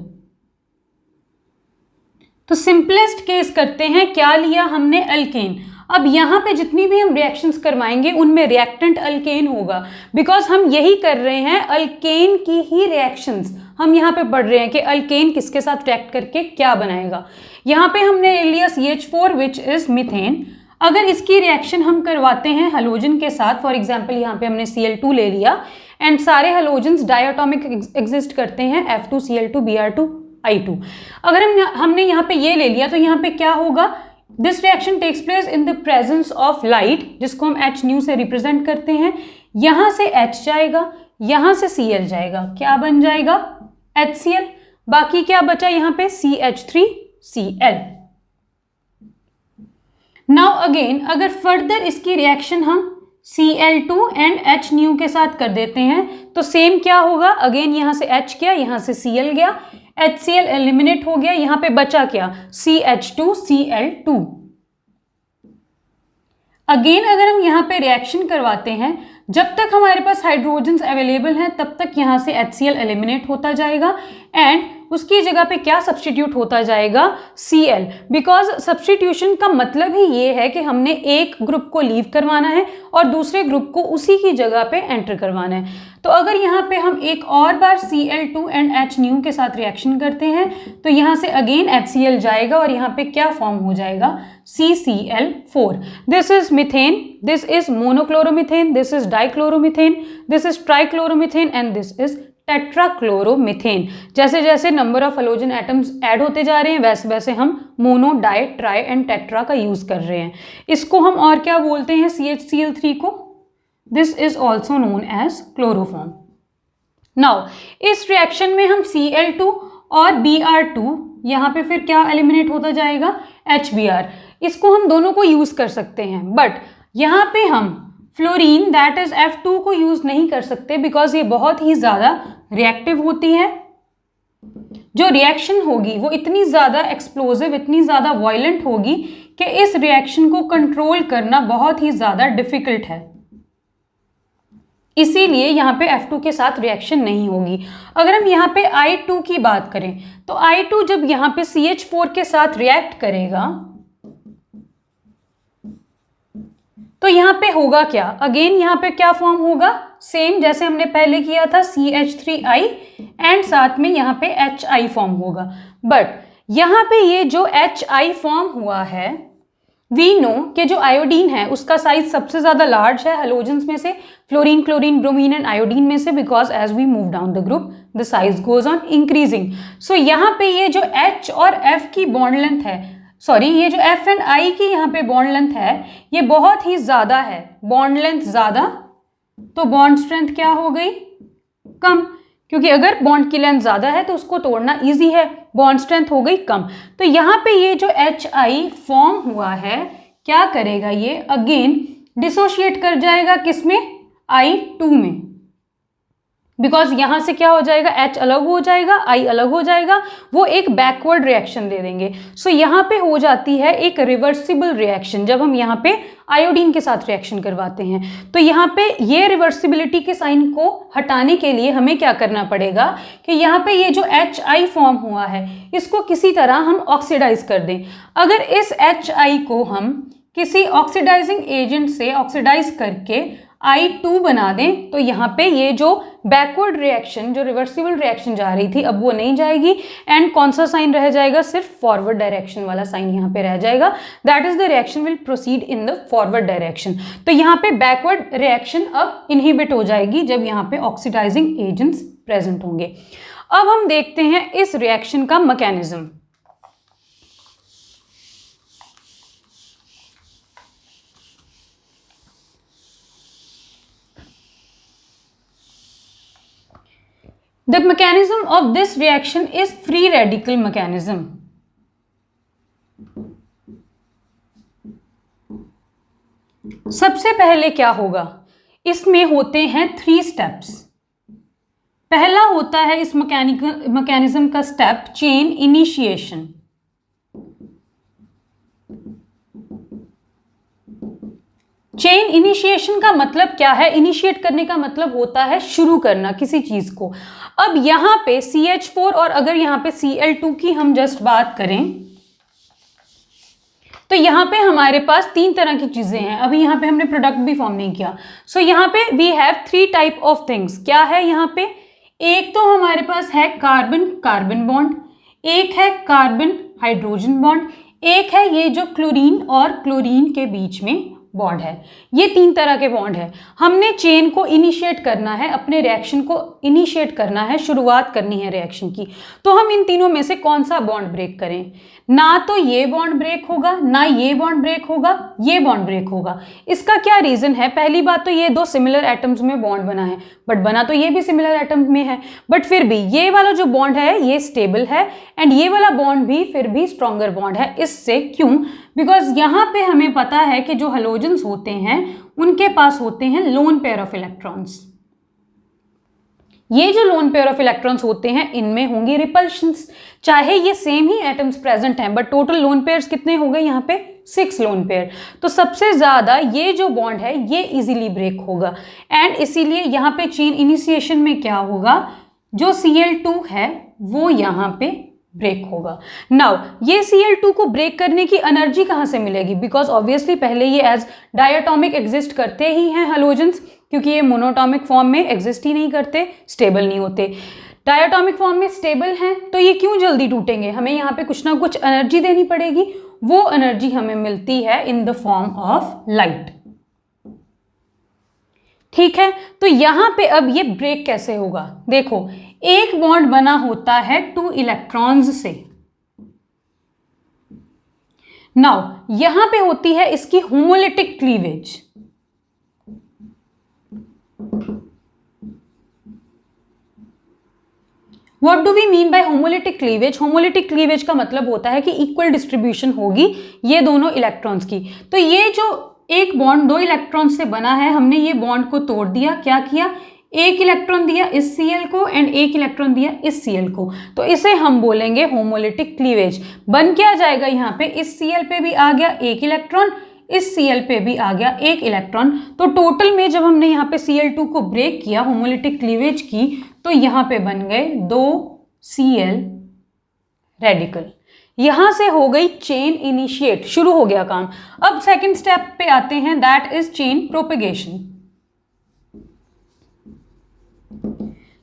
Speaker 1: तो सिंपलेस्ट केस करते हैं, क्या लिया हमने, अल्केन। अब यहाँ पे जितनी भी हम रिएक्शंस करवाएंगे उनमें रिएक्टेंट अल्केन होगा बिकॉज हम यही कर रहे हैं, अल्केन की ही रिएक्शंस हम यहाँ पे पढ़ रहे हैं कि अल्केन किसके साथ रिएक्ट करके क्या बनाएगा। यहाँ पे हमने ले लिया CH4 विच इज मीथेन। अगर इसकी रिएक्शन हम करवाते हैं हैलोजन के साथ, फॉर एग्जांपल यहाँ पे हमने Cl2 ले लिया एंड सारे हैलोजेंस डायटोमिक एग्जिस्ट करते हैं, F2Cl2Br2I2। अगर हमने यहाँ पे ये ले लिया तो यहाँ पे क्या होगा, this reaction takes place in the presence of light, जिसको हम H न्यू से रिप्रेजेंट करते हैं। यहाँ से H जाएगा, यहाँ से Cl जाएगा, क्या बन जाएगा HCl। बाकी क्या बचा यहाँ पे CH3Cl। नाउ अगेन अगर फर्दर इसकी रिएक्शन हम Cl2 एंड H न्यू के साथ कर देते हैं तो सेम क्या होगा, अगेन यहाँ से H गया, यहाँ से Cl गया, HCl एलिमिनेट हो गया, यहाँ पे बचा क्या CH2Cl2। अगेन अगर हम यहाँ पे रिएक्शन करवाते हैं, जब तक हमारे पास हाइड्रोजन्स अवेलेबल हैं तब तक यहाँ से HCl एलिमिनेट होता जाएगा एंड उसकी जगह पे क्या सब्स्टिट्यूट होता जाएगा Cl, बिकॉज सब्स्टिट्यूशन का मतलब ही ये है कि हमने एक ग्रुप को लीव करवाना है और दूसरे ग्रुप को उसी की जगह पे एंटर करवाना है। तो अगर यहाँ पे हम एक और बार Cl2 एंड H न्यू के साथ रिएक्शन करते हैं तो यहाँ से अगेन HCl जाएगा और यहाँ पे क्या फॉर्म हो जाएगा CCl4। This is methane, this is monochloromethane, this is dichloromethane, this is trichloromethane and this is tetrachloromethane. जैसे जैसे number of halogen atoms add होते जा रहे हैं वैसे वैसे हम mono, di, tri and tetra का यूज कर रहे हैं। इसको हम और क्या बोलते हैं CHCl3 को, this is also known as chloroform. Now इस रिएक्शन में हम Cl2 और Br2, यहाँ पे फिर क्या एलिमिनेट होता जाएगा HBr। इसको हम दोनों को यूज कर सकते हैं, बट यहाँ पे हम फ्लोरीन दैट इज F2 को यूज नहीं कर सकते बिकॉज ये बहुत ही ज्यादा रिएक्टिव होती है। जो रिएक्शन होगी वो इतनी ज्यादा एक्सप्लोजिव, इतनी ज्यादा वायलेंट होगी कि इस रिएक्शन को कंट्रोल करना बहुत ही ज्यादा डिफिकल्ट है, इसीलिए यहाँ पे F2 के साथ रिएक्शन नहीं होगी। अगर हम यहाँ पे I2 की बात करें तो I2 जब यहाँ पे CH4 के साथ रिएक्ट करेगा तो यहाँ पे होगा क्या, अगेन यहाँ पे क्या फॉर्म होगा, सेम जैसे हमने पहले किया था CH3I एंड साथ में यहाँ पे HI फॉर्म होगा। बट यहाँ पे ये जो HI फॉर्म हुआ है, वी नो कि जो आयोडीन है उसका साइज सबसे ज्यादा लार्ज है हैलोजेंस में से, fluorine, chlorine, bromine and iodine में से, because as we move down the group the size goes on increasing. So यहाँ पे ये जो H और F की बॉन्ड लेंथ है, सॉरी ये जो F एंड I की यहाँ पे बॉन्ड लेंथ है ये बहुत ही ज्यादा है, बॉन्ड लेंथ ज्यादा तो बॉन्ड स्ट्रेंथ क्या हो गई कम, क्योंकि अगर बॉन्ड की लेंथ ज्यादा है तो उसको तोड़ना इजी है, बॉन्ड स्ट्रेंथ हो गई कम। तो यहाँ पे ये जो HI फॉर्म हुआ है क्या करेगा, ये अगेन डिसोशिएट कर जाएगा किसमें, I2 में, बिकॉज यहाँ से क्या हो जाएगा H अलग हो जाएगा, I अलग हो जाएगा, वो एक बैकवर्ड रिएक्शन दे देंगे। सो यहाँ पे हो जाती है एक रिवर्सिबल रिएक्शन जब हम यहाँ पे आयोडीन के साथ रिएक्शन करवाते हैं। तो यहाँ पे ये रिवर्सिबिलिटी के साइन को हटाने के लिए हमें क्या करना पड़ेगा कि यहाँ पे ये जो HI फॉर्म हुआ है इसको किसी तरह हम ऑक्सीडाइज कर दें। अगर इस HI को हम किसी ऑक्सीडाइजिंग एजेंट से ऑक्सीडाइज करके I2 बना दें तो यहाँ पे ये जो बैकवर्ड रिएक्शन, जो रिवर्सिबल रिएक्शन जा रही थी अब वो नहीं जाएगी एंड कौन सा साइन रह जाएगा, सिर्फ फॉरवर्ड डायरेक्शन वाला साइन यहाँ पे रह जाएगा, that is the reaction will proceed in the forward direction. तो यहाँ पे बैकवर्ड रिएक्शन अब इनहिबिट हो जाएगी जब यहाँ पे ऑक्सीडाइजिंग एजेंट्स प्रेजेंट होंगे। अब हम देखते हैं इस रिएक्शन का mechanism. The mechanism of this reaction is free radical mechanism. सबसे पहले क्या होगा, इसमें होते हैं 3 स्टेप्स। पहला होता है इस मैकेनिज्म का step chain initiation. Chain initiation का मतलब क्या है, इनिशिएट करने का मतलब होता है शुरू करना किसी चीज को। अब यहाँ पे CH4 और अगर यहाँ पे Cl2 की हम जस्ट बात करें तो यहाँ पे हमारे पास 3 तरह की चीजें हैं। अभी यहाँ पे हमने प्रोडक्ट भी फॉर्म नहीं किया। सो यहाँ पे we have 3 type of things. क्या है यहाँ पे, एक तो हमारे पास है कार्बन कार्बन बॉन्ड, एक है कार्बन हाइड्रोजन बॉन्ड, एक है ये जो क्लोरीन और क्लोरीन के बीच में बॉन्ड है, ये 3 तरह के बॉन्ड है। हमने चेन को इनिशिएट करना है, अपने रिएक्शन को इनिशिएट करना है, शुरुआत करनी है रिएक्शन की। तो हम इन तीनों में से कौन सा बॉन्ड ब्रेक करें? ना तो ये बॉन्ड ब्रेक होगा, ना ये बॉन्ड ब्रेक होगा, ये बॉन्ड ब्रेक होगा। इसका क्या रीजन है? पहली बात तो ये 2 सिमिलर एटम्स में बॉन्ड बना है, बट बना तो ये भी सिमिलर एटम में है, बट फिर भी ये वाला जो बॉन्ड है ये स्टेबल है एंड ये वाला बॉन्ड भी फिर भी स्ट्रॉन्गर बॉन्ड है। इससे क्यों? बिकॉज यहाँ पे हमें पता है कि जो हेलोजेंस होते हैं उनके पास होते हैं लोन पेयर ऑफ इलेक्ट्रॉन्स। ये जो लोन पेयर ऑफ इलेक्ट्रॉन्स होते हैं इनमें होंगी रिपल्शंस, चाहे ये सेम ही एटम्स प्रेजेंट हैं, बट टोटल लोन पेयर्स कितने हो गए यहाँ पे? 6 लोन पेयर। तो सबसे ज्यादा ये जो बॉन्ड है ये इजीली ब्रेक होगा एंड इसीलिए यहाँ पे चेन इनिशिएशन में क्या होगा, जो Cl2 है वो यहाँ पे ब्रेक होगा। नाउ ये Cl2 को ब्रेक करने की एनर्जी कहाँ से मिलेगी? बिकॉज ऑब्वियसली पहले ये एज डायटोमिक एग्जिस्ट करते ही हैं हेलोजेंस, क्योंकि ये मोनोटॉमिक फॉर्म में एग्जिस्ट ही नहीं करते, स्टेबल नहीं होते। डायटोमिक फॉर्म में स्टेबल हैं तो ये क्यों जल्दी टूटेंगे? हमें यहाँ पे कुछ ना कुछ एनर्जी देनी पड़ेगी, वो एनर्जी हमें मिलती है in the form of light. ठीक है, तो यहां पे अब ये ब्रेक कैसे होगा? देखो, एक बॉन्ड बना होता है 2 इलेक्ट्रॉन्स से। नाउ यहां पे होती है इसकी homolytic cleavage. What do we mean by homolytic cleavage? Homolytic cleavage का मतलब होता है कि इक्वल डिस्ट्रीब्यूशन होगी ये दोनों इलेक्ट्रॉन्स की। तो ये जो एक बॉन्ड 2 इलेक्ट्रॉन से बना है, हमने ये बॉन्ड को तोड़ दिया। क्या किया? एक इलेक्ट्रॉन दिया इस Cl को एंड एक इलेक्ट्रॉन दिया इस Cl को, तो इसे हम बोलेंगे होमोलिटिक क्लीवेज। बन क्या जाएगा? यहाँ पे इस Cl पे भी आ गया एक इलेक्ट्रॉन, इस Cl पे भी आ गया एक इलेक्ट्रॉन। तो टोटल में जब हमने यहाँ पे Cl2 को ब्रेक किया होमोलिटिक क्लीवेज की, तो यहाँ पे बन गए 2 Cl रेडिकल। यहां से हो गई चेन इनिशिएट, शुरू हो गया काम। अब सेकंड स्टेप पे आते हैं, that is chain propagation.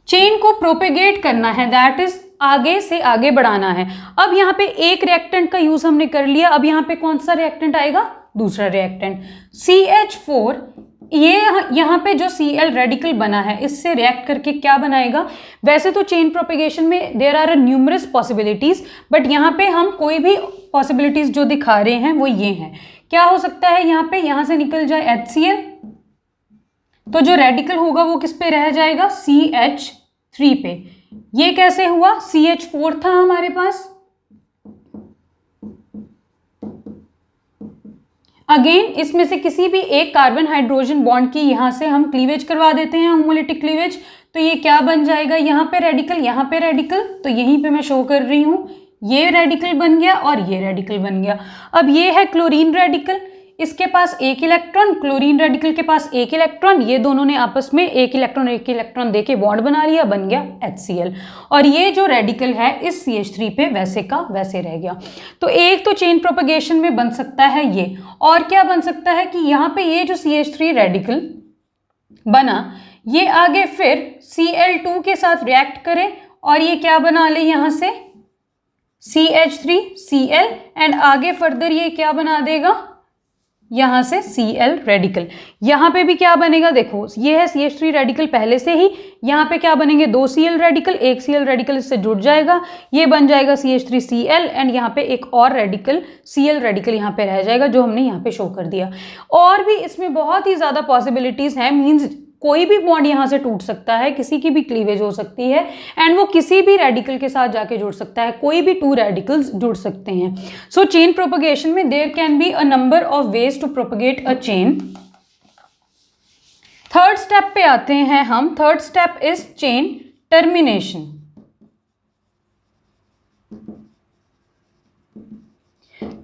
Speaker 1: Chain को प्रोपेगेट करना है, दैट इज आगे से आगे बढ़ाना है। अब यहाँ पे एक रिएक्टेंट का यूज हमने कर लिया, अब यहाँ पे कौन सा रिएक्टेंट आएगा? दूसरा रिएक्टेंट CH4। ये यहाँ पे जो Cl रेडिकल बना है इससे रिएक्ट करके क्या बनाएगा? वैसे तो चेन प्रोपेगेशन में there are numerous possibilities, but यहाँ पे हम कोई भी पॉसिबिलिटीज जो दिखा रहे हैं वो ये हैं। क्या हो सकता है? यहाँ पे यहाँ से निकल जाए HCl, तो जो रेडिकल होगा वो किस पे रह जाएगा? CH3 पे। ये कैसे हुआ? CH4 था हमारे पास, अगेन इसमें से किसी भी एक कार्बन हाइड्रोजन बॉन्ड की यहां से हम क्लीवेज करवा देते हैं, होमोलिटिक क्लीवेज। तो ये क्या बन जाएगा? यहाँ पे रेडिकल, यहाँ पे रेडिकल, तो यहीं पे मैं शो कर रही हूँ, ये रेडिकल बन गया और ये रेडिकल बन गया। अब ये है क्लोरीन रेडिकल, इसके पास एक इलेक्ट्रॉन, क्लोरीन रेडिकल के पास एक इलेक्ट्रॉन, ये दोनों ने आपस में एक इलेक्ट्रॉन देके बॉन्ड बना लिया, बन गया HCl। और ये जो रेडिकल है इस CH3 पे वैसे का वैसे रह गया। तो एक तो चेन प्रोपेगेशन में बन सकता है ये, और क्या बन सकता है कि यहाँ पे ये जो CH3 रेडिकल बना, ये आगे फिर Cl2 के साथ रिएक्ट करे और ये क्या बना ले यहाँ से? CH3Cl, एंड आगे फर्दर ये क्या बना देगा? यहाँ से Cl रेडिकल। यहाँ पे भी क्या बनेगा? देखो, ये है CH3 रेडिकल पहले से ही, यहाँ पे क्या बनेंगे? 2 Cl रेडिकल, एक Cl रेडिकल इससे जुड़ जाएगा, ये बन जाएगा CH3Cl, एंड यहाँ पे एक और रेडिकल Cl रेडिकल यहाँ पे रह जाएगा, जो हमने यहाँ पे शो कर दिया। और भी इसमें बहुत ही ज़्यादा पॉसिबिलिटीज़ हैं, मीन्स कोई भी बॉन्ड यहाँ से टूट सकता है, किसी की भी क्लीवेज हो सकती है, एंड वो किसी भी रेडिकल के साथ जाके जुड़ सकता है, कोई भी 2 रेडिकल्स जुड़ सकते हैं। सो चेन प्रोपेगेशन में there can be a number of ways to propagate a chain. Third step पे आते हैं हम। Third step is chain termination.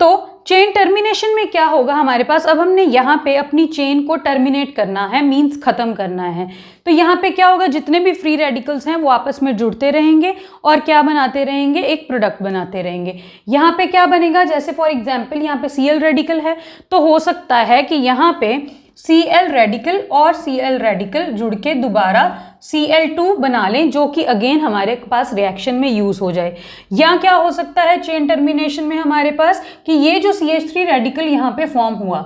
Speaker 1: तो चेन टर्मिनेशन में क्या होगा हमारे पास? अब हमने यहाँ पे अपनी चेन को टर्मिनेट करना है, मींस खत्म करना है। तो यहाँ पे क्या होगा? जितने भी फ्री रेडिकल्स हैं वो आपस में जुड़ते रहेंगे और क्या बनाते रहेंगे? एक प्रोडक्ट बनाते रहेंगे। यहाँ पे क्या बनेगा? जैसे फॉर एग्जाम्पल यहाँ पे Cl रेडिकल है, तो हो सकता है कि यहाँ पे Cl रेडिकल और Cl रेडिकल जुड़ के दोबारा Cl2 बना लें, जो कि अगेन हमारे पास रिएक्शन में यूज हो जाए। या क्या हो सकता है चेन टर्मिनेशन में हमारे पास कि ये जो CH3 रेडिकल यहाँ पे फॉर्म हुआ,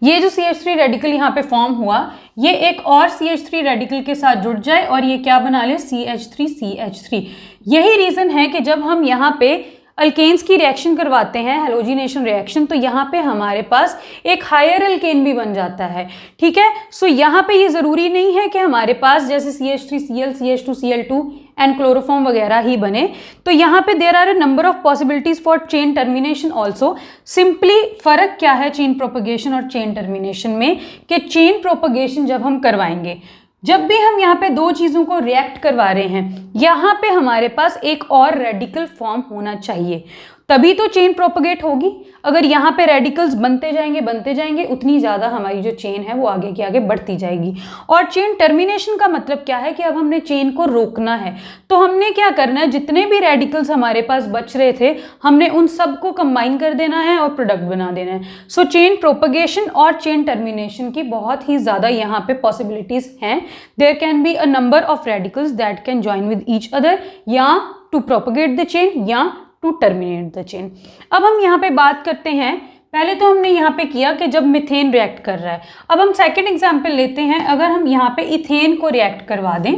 Speaker 1: ये जो CH3 रेडिकल यहाँ पे फॉर्म हुआ, ये एक और CH3 रेडिकल के साथ जुड़ जाए और ये क्या बना ले, CH3। यही रीजन है कि जब हम यहाँ पे अल्केन्स की रिएक्शन करवाते हैं, हेलोजिनेशन रिएक्शन, तो यहाँ पे हमारे पास एक हायर अल्केन भी बन जाता है। ठीक है, सो यहाँ पे ये जरूरी नहीं है कि हमारे पास जैसे CH3Cl, CH2Cl2 एंड क्लोरोफॉर्म वगैरह ही बने। तो यहाँ पे there are a number of possibilities for chain termination also. Simply फर्क क्या है चेन प्रोपगेशन और चेन टर्मिनेशन में, कि चेन प्रोपगेशन जब हम करवाएंगे, जब भी हम यहाँ पे दो चीज़ों को रिएक्ट करवा रहे हैं, यहाँ पे हमारे पास एक और रेडिकल फॉर्म होना चाहिए, तभी तो चेन प्रोपगेट होगी। अगर यहाँ पे रेडिकल्स बनते जाएंगे उतनी ज़्यादा हमारी जो चेन है वो आगे की आगे बढ़ती जाएगी। और चेन टर्मिनेशन का मतलब क्या है कि अब हमने चेन को रोकना है, तो हमने क्या करना है, जितने भी रेडिकल्स हमारे पास बच रहे थे हमने उन सबको कंबाइन कर देना है और प्रोडक्ट बना देना है। सो चेन प्रोपगेशन और चेन टर्मिनेशन की बहुत ही ज़्यादा यहाँ पे पॉसिबिलिटीज़ हैं। There can be a number of radicals that can join with each other, या टू प्रोपगेट द चेन या टू टर्मिनेट द चेन। अब हम यहाँ पे बात करते हैं, पहले तो हमने यहाँ पे किया कि जब मीथेन रिएक्ट कर रहा है। अब हम सेकंड एग्जांपल लेते हैं, अगर हम यहाँ पे इथेन को रिएक्ट करवा दें,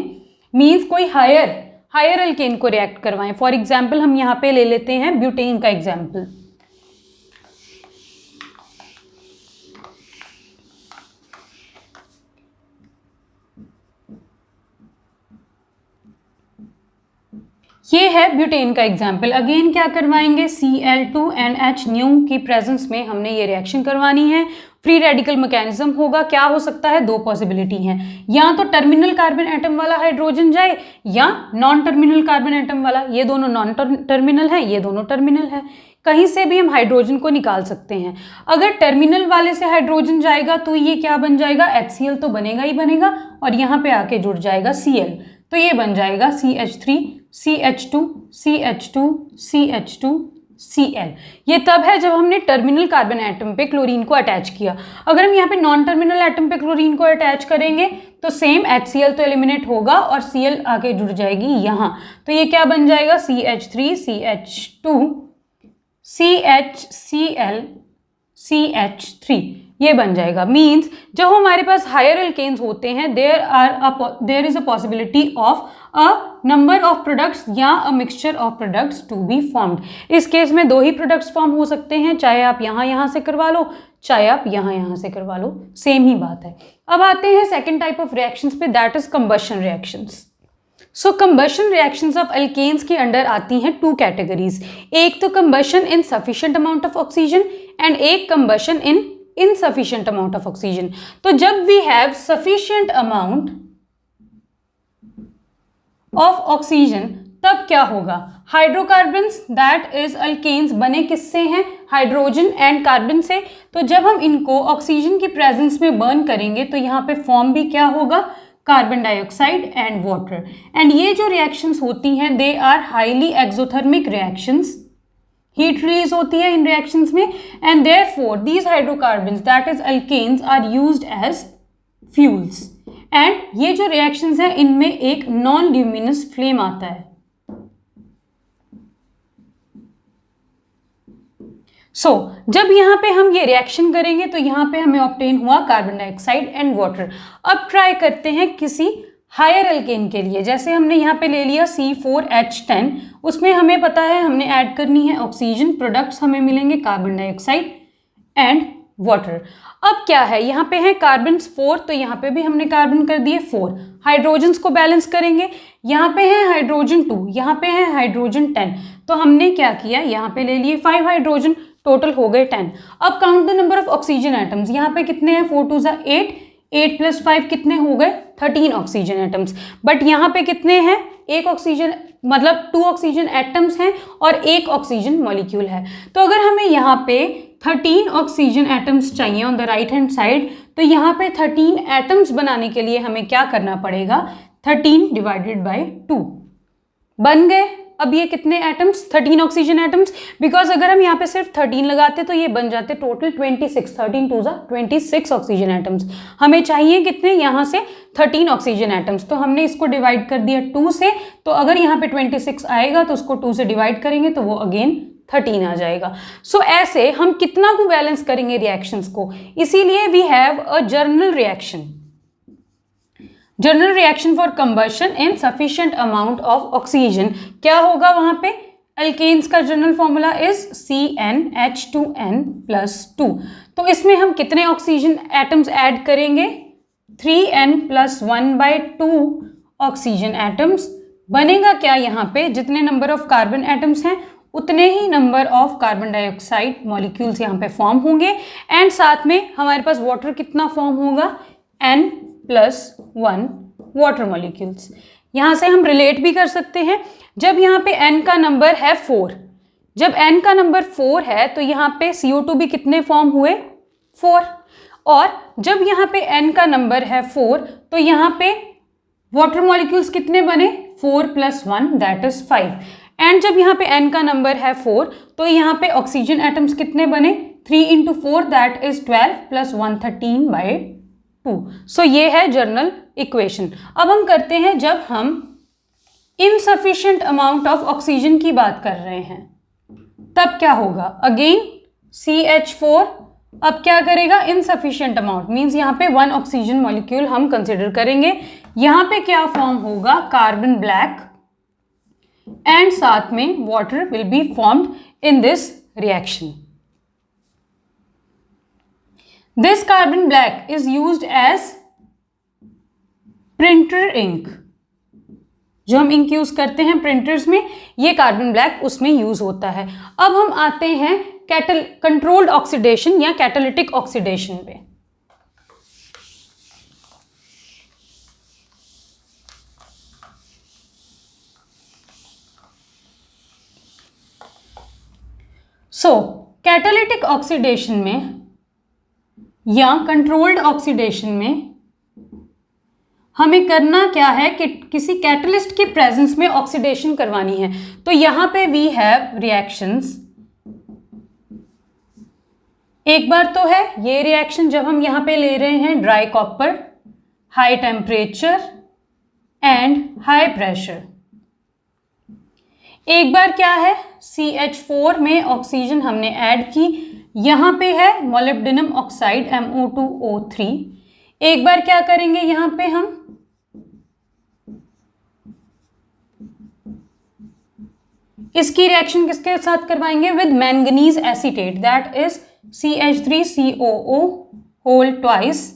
Speaker 1: मींस कोई हायर अल्केन को रिएक्ट करवाएं। फॉर एग्जांपल हम यहाँ पे ले लेते हैं ब्यूटेन का एग्जांपल। ये है ब्यूटेन का एग्जाम्पल। अगेन क्या करवाएंगे, Cl2NH न्यू की प्रेजेंस में हमने ये रिएक्शन करवानी है। फ्री रेडिकल मैकेनिज्म होगा, क्या हो सकता है, दो पॉसिबिलिटी हैं, या तो टर्मिनल कार्बन एटम वाला हाइड्रोजन जाए या नॉन टर्मिनल कार्बन एटम वाला। ये दोनों नॉन टर्मिनल है, ये दोनों टर्मिनल है, कहीं से भी हम हाइड्रोजन को निकाल सकते हैं। अगर टर्मिनल वाले से हाइड्रोजन जाएगा तो ये क्या बन जाएगा, HCl तो बनेगा ही बनेगा, और यहाँ पे आके जुड़ जाएगा Cl, तो ये बन जाएगा CH3 CH2 CH2 CH2 Cl। ये तब है जब हमने टर्मिनल कार्बन एटम पे क्लोरीन को अटैच किया। अगर हम यहाँ पे नॉन टर्मिनल एटम पे क्लोरीन को अटैच करेंगे तो सेम HCl तो एलिमिनेट होगा और Cl आके जुड़ जाएगी यहाँ, तो ये क्या बन जाएगा, CH3 CH2 CHCl CH3, ये बन जाएगा। मीन्स जब हमारे पास हायर अल्केन्स होते हैं, there is a possibility of a number of products या a mixture of products to be formed. इस केस में दो ही प्रोडक्ट्स फॉर्म हो सकते हैं, चाहे आप यहाँ से करवा लो, चाहे आप यहाँ से करवा लो, सेम ही बात है। अब आते हैं सेकेंड टाइप ऑफ रिएक्शंस पे, that is combustion reactions. So combustion reactions of alkanes के अंडर आती हैं टू कैटेगरीज, एक तो combustion in sufficient amount of oxygen and एक combustion in insufficient amount of oxygen। तो जब we have sufficient amount of oxygen तब क्या होगा, हाइड्रोकार्बन्स दैट इज अल्केन्स बने किससे हैं, हाइड्रोजन एंड कार्बन से। तो जब हम इनको ऑक्सीजन की प्रेजेंस में बर्न करेंगे तो यहाँ पे फॉर्म भी क्या होगा, carbon dioxide and water. And ये जो रिएक्शंस होती हैं they are highly exothermic reactions, heat release होती है इन रिएक्शंस में, and therefore these hydrocarbons that is alkanes are used as fuels. And ये जो रिएक्शंस हैं इनमें एक नॉन ल्यूमिनस फ्लेम आता है। जब यहाँ पे हम ये रिएक्शन करेंगे तो यहाँ पे हमें ऑब्टेन हुआ कार्बन डाइऑक्साइड एंड वाटर। अब ट्राई करते हैं किसी हायर अल्केन के लिए, जैसे हमने यहाँ पे ले लिया C4H10, उसमें हमें पता है हमने ऐड करनी है ऑक्सीजन, प्रोडक्ट्स हमें मिलेंगे कार्बन डाइऑक्साइड एंड वाटर। अब क्या है, यहाँ पे है कार्बन 4, तो यहाँ पे भी हमने कार्बन कर दिए 4, हाइड्रोजन्स को बैलेंस करेंगे, यहाँ पे है हाइड्रोजन 2, यहाँ पे है हाइड्रोजन 10, तो हमने क्या किया, यहाँ पे ले लिए 5 हाइड्रोजन, टोटल हो गए 10। अब count the number of oxygen atoms, यहाँ पे कितने हैं, 4 2 8, 8 + 5 कितने हो गए, 13 ऑक्सीजन एटम्स। बट यहाँ पे कितने हैं, एक ऑक्सीजन मतलब 2 ऑक्सीजन एटम्स हैं और एक ऑक्सीजन मॉलिक्यूल है। तो अगर हमें यहाँ पे 13 ऑक्सीजन एटम्स चाहिए on the right hand side, तो यहाँ पे 13 एटम्स बनाने के लिए हमें क्या करना पड़ेगा, 13 ÷ 2 बन गए। अब ये कितने एटम्स, 13 ऑक्सीजन एटम्स, बिकॉज अगर हम यहाँ पे सिर्फ 13 लगाते तो ये बन जाते टोटल 26, 13 2 26 ऑक्सीजन एटम्स। हमें चाहिए कितने, यहाँ से 13 ऑक्सीजन एटम्स, तो हमने इसको डिवाइड कर दिया 2 से, तो अगर यहाँ पे 26 आएगा तो उसको 2 से डिवाइड करेंगे तो वो अगेन 13 आ जाएगा। सो ऐसे हम कितना को बैलेंस करेंगे रिएक्शंस को, इसीलिए we have a journal reaction, general reaction for combustion in sufficient amount of oxygen. क्या होगा वहां पे, अल्केन्स का जनरल फॉर्मूला इज CnH2n+2। तो इसमें हम कितने ऑक्सीजन एटम्स ऐड करेंगे, 3n+1/2 ऑक्सीजन एटम्स। बनेगा क्या यहाँ पे, जितने नंबर ऑफ कार्बन एटम्स हैं उतने ही number of carbon dioxide molecules यहाँ पे फॉर्म होंगे, एंड साथ में हमारे पास वाटर कितना फॉर्म होगा, n+1 वाटर मॉलिक्यूल्स। यहाँ से हम रिलेट भी कर सकते हैं, जब यहाँ पे n का नंबर है 4, जब n का नंबर 4 है तो यहाँ पे CO2 भी कितने फॉर्म हुए, 4, और जब यहाँ पे n का नंबर है 4 तो यहाँ पे वाटर मॉलिक्यूल्स कितने बने, 4 + 1 दैट इज 5, एंड जब यहाँ पे n का नंबर है 4 तो यहाँ पे ऑक्सीजन एटम्स कितने बने, 3 × 4 दैट इज 12 + 1 13/2। सो ये है जनरल इक्वेशन। अब हम करते हैं, जब हम इनसफिशिएंट अमाउंट ऑफ ऑक्सीजन की बात कर रहे हैं तब क्या होगा, अगेन CH4 अब क्या करेगा, इनसफिशिएंट अमाउंट मींस यहाँ पे 1 ऑक्सीजन मॉलिक्यूल हम कंसिडर करेंगे, यहाँ पे क्या फॉर्म होगा, कार्बन ब्लैक, एंड साथ में water will be formed in this reaction. This carbon black is used as printer ink। जो हम इंक यूज करते हैं प्रिंटर्स में, ये कार्बन ब्लैक उसमें यूज होता है। अब हम आते हैं कंट्रोल्ड ऑक्सीडेशन या कैटालिटिक ऑक्सीडेशन पे। कैटालिटिक ऑक्सीडेशन में या कंट्रोल्ड ऑक्सीडेशन में हमें करना क्या है कि किसी कैटलिस्ट के प्रेजेंस में ऑक्सीडेशन करवानी है। तो यहां पे वी हैव रिएक्शंस, एक बार तो है ये रिएक्शन जब हम यहां पे ले रहे हैं dry copper, high temperature and high pressure. एक बार क्या है, CH4 में ऑक्सीजन हमने ऐड की, यहां पे है मोलिब्डेनम ऑक्साइड MO2O3। एक बार क्या करेंगे, यहां पे हम इसकी रिएक्शन किसके साथ करवाएंगे, with manganese acetate that is CH3COO whole twice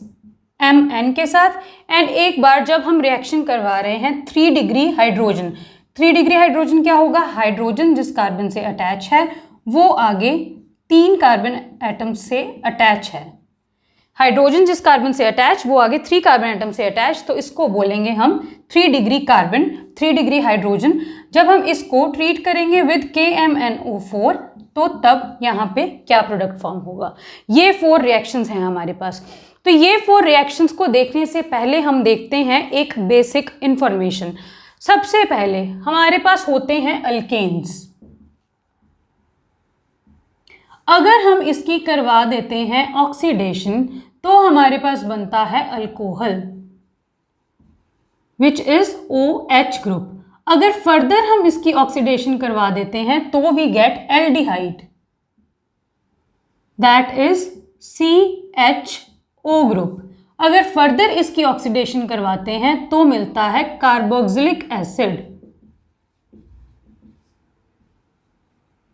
Speaker 1: Mn के साथ। एंड एक बार जब हम रिएक्शन करवा रहे हैं 3 डिग्री हाइड्रोजन, 3 डिग्री हाइड्रोजन क्या होगा, हाइड्रोजन जिस कार्बन से अटैच है वो आगे 3 कार्बन एटम से अटैच है, हाइड्रोजन जिस कार्बन से अटैच वो आगे 3 कार्बन एटम से अटैच, तो इसको बोलेंगे हम 3 डिग्री कार्बन, 3 डिग्री हाइड्रोजन। जब हम इसको ट्रीट करेंगे विद KMnO4 तो तब यहाँ पे क्या प्रोडक्ट फॉर्म होगा। ये 4 रिएक्शंस हैं हमारे पास। तो ये 4 रिएक्शंस को देखने से पहले हम देखते हैं एक बेसिक इंफॉर्मेशन। सबसे पहले हमारे पास होते हैं अल्केन्स। अगर हम इसकी करवा देते हैं ऑक्सीडेशन तो हमारे पास बनता है alcohol which is OH group. अगर फर्दर हम इसकी ऑक्सीडेशन करवा देते हैं तो we get aldehyde that is CHO group. अगर फर्दर इसकी ऑक्सीडेशन करवाते हैं तो मिलता है carboxylic acid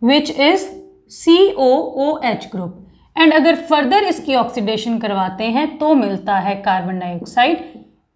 Speaker 1: which is COOH group. And अगर फर्दर इसकी ऑक्सीडेशन करवाते हैं तो मिलता है कार्बन डाइऑक्साइड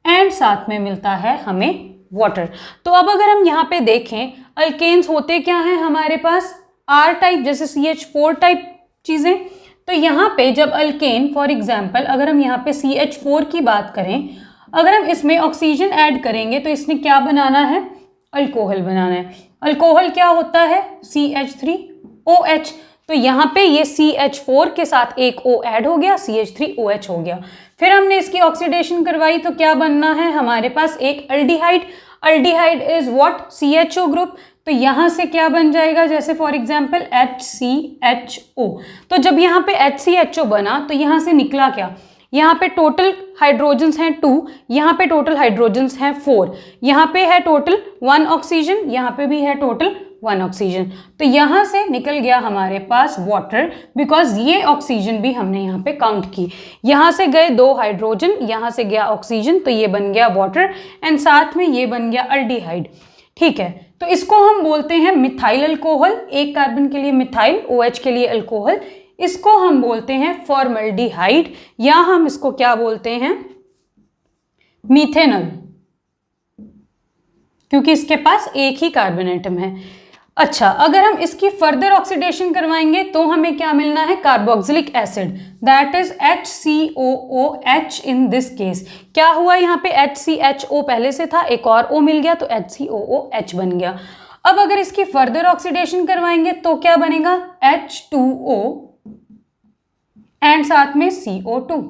Speaker 1: एंड साथ में मिलता है हमें वाटर। तो अब अगर हम यहाँ पे देखें अल्केन्स होते क्या हैं हमारे पास, R टाइप जैसे CH4 टाइप चीजें। तो यहाँ पे जब अल्केन फॉर एग्जाम्पल अगर हम यहाँ पे CH4 की बात करें, अगर हम इसमें ऑक्सीजन ऐड करेंगे तो इसने क्या बनाना है, अल्कोहल बनाना है। अल्कोहल क्या होता है, CH3OH। तो यहाँ पे ये CH4 के साथ एक O ऐड हो गया, CH3OH हो गया। फिर हमने इसकी ऑक्सीडेशन करवाई तो क्या बनना है हमारे पास, एक aldehyde. Aldehyde is what, CHO group. तो यहाँ से क्या बन जाएगा, जैसे फॉर एग्जाम्पल HCHO। तो जब यहाँ पे HCHO बना तो यहाँ से निकला क्या, यहाँ पे टोटल हाइड्रोजन्स हैं 2, यहाँ पे टोटल हाइड्रोजन्स हैं 4, यहाँ पे है टोटल 1 ऑक्सीजन, यहाँ पे भी है टोटल 1 ऑक्सीजन। तो यहाँ से निकल गया हमारे पास वाटर, बिकॉज ये ऑक्सीजन भी हमने यहाँ पे काउंट की। यहाँ से गए 2 हाइड्रोजन, यहाँ से गया ऑक्सीजन, तो ये बन गया वाटर, एंड साथ में ये बन गया अल्डिहाइड। ठीक है, तो इसको हम बोलते हैं मिथाइल अल्कोहल, एक कार्बन के लिए मिथाइल, OH के लिए अल्कोहल, इसको हम बोलते हैं फॉर्मल्डिहाइड, या हम इसको क्या बोलते हैं, मीथेनॉल, क्योंकि इसके पास एक ही कार्बन एटम है। अच्छा, अगर हम इसकी फर्दर ऑक्सीडेशन करवाएंगे तो हमें क्या मिलना है, carboxylic acid, that is HCOOH in this case. क्या हुआ, यहाँ पे HCHO पहले से था, एक और O मिल गया तो HCOOH बन गया। अब अगर इसकी फर्दर ऑक्सीडेशन करवाएंगे तो क्या बनेगा, H2O एंड साथ में CO2।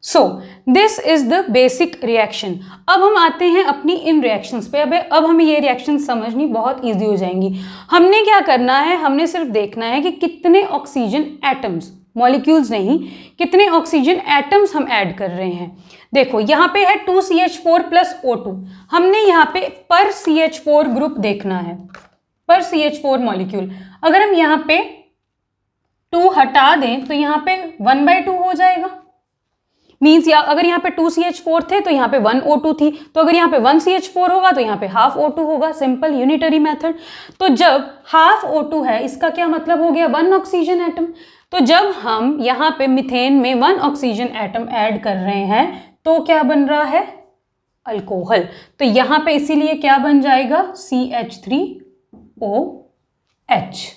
Speaker 1: So this is the basic reaction. अब हम आते हैं अपनी इन रिएक्शंस पे। अब हमें ये रिएक्शन समझनी बहुत इजी हो जाएंगी। हमने क्या करना है, हमने सिर्फ देखना है कि कितने ऑक्सीजन एटम्स, मॉलिक्यूल्स नहीं, कितने ऑक्सीजन एटम्स हम ऐड कर रहे हैं। देखो यहाँ पे है 2CH4 प्लस O2, हमने यहाँ पे पर CH4 ग्रुप देखना है, पर CH4 मॉलिक्यूल। अगर हम यहाँ पे 2 हटा दें तो यहाँ पे 1/2 हो जाएगा, मीन्स अगर यहाँ पे 2CH4 थे तो यहाँ पे 1 O2 थी, तो अगर यहाँ पे 1 CH4 होगा तो यहाँ पे हाफ O2 होगा, सिंपल यूनिटरी मेथड। तो जब हाफ O2 है, इसका क्या मतलब हो गया, 1 ऑक्सीजन एटम। तो जब हम यहाँ पे मीथेन में 1 ऑक्सीजन एटम ऐड कर रहे हैं तो क्या बन रहा है, अल्कोहल। तो यहाँ पे इसीलिए क्या बन जाएगा, CH3OH।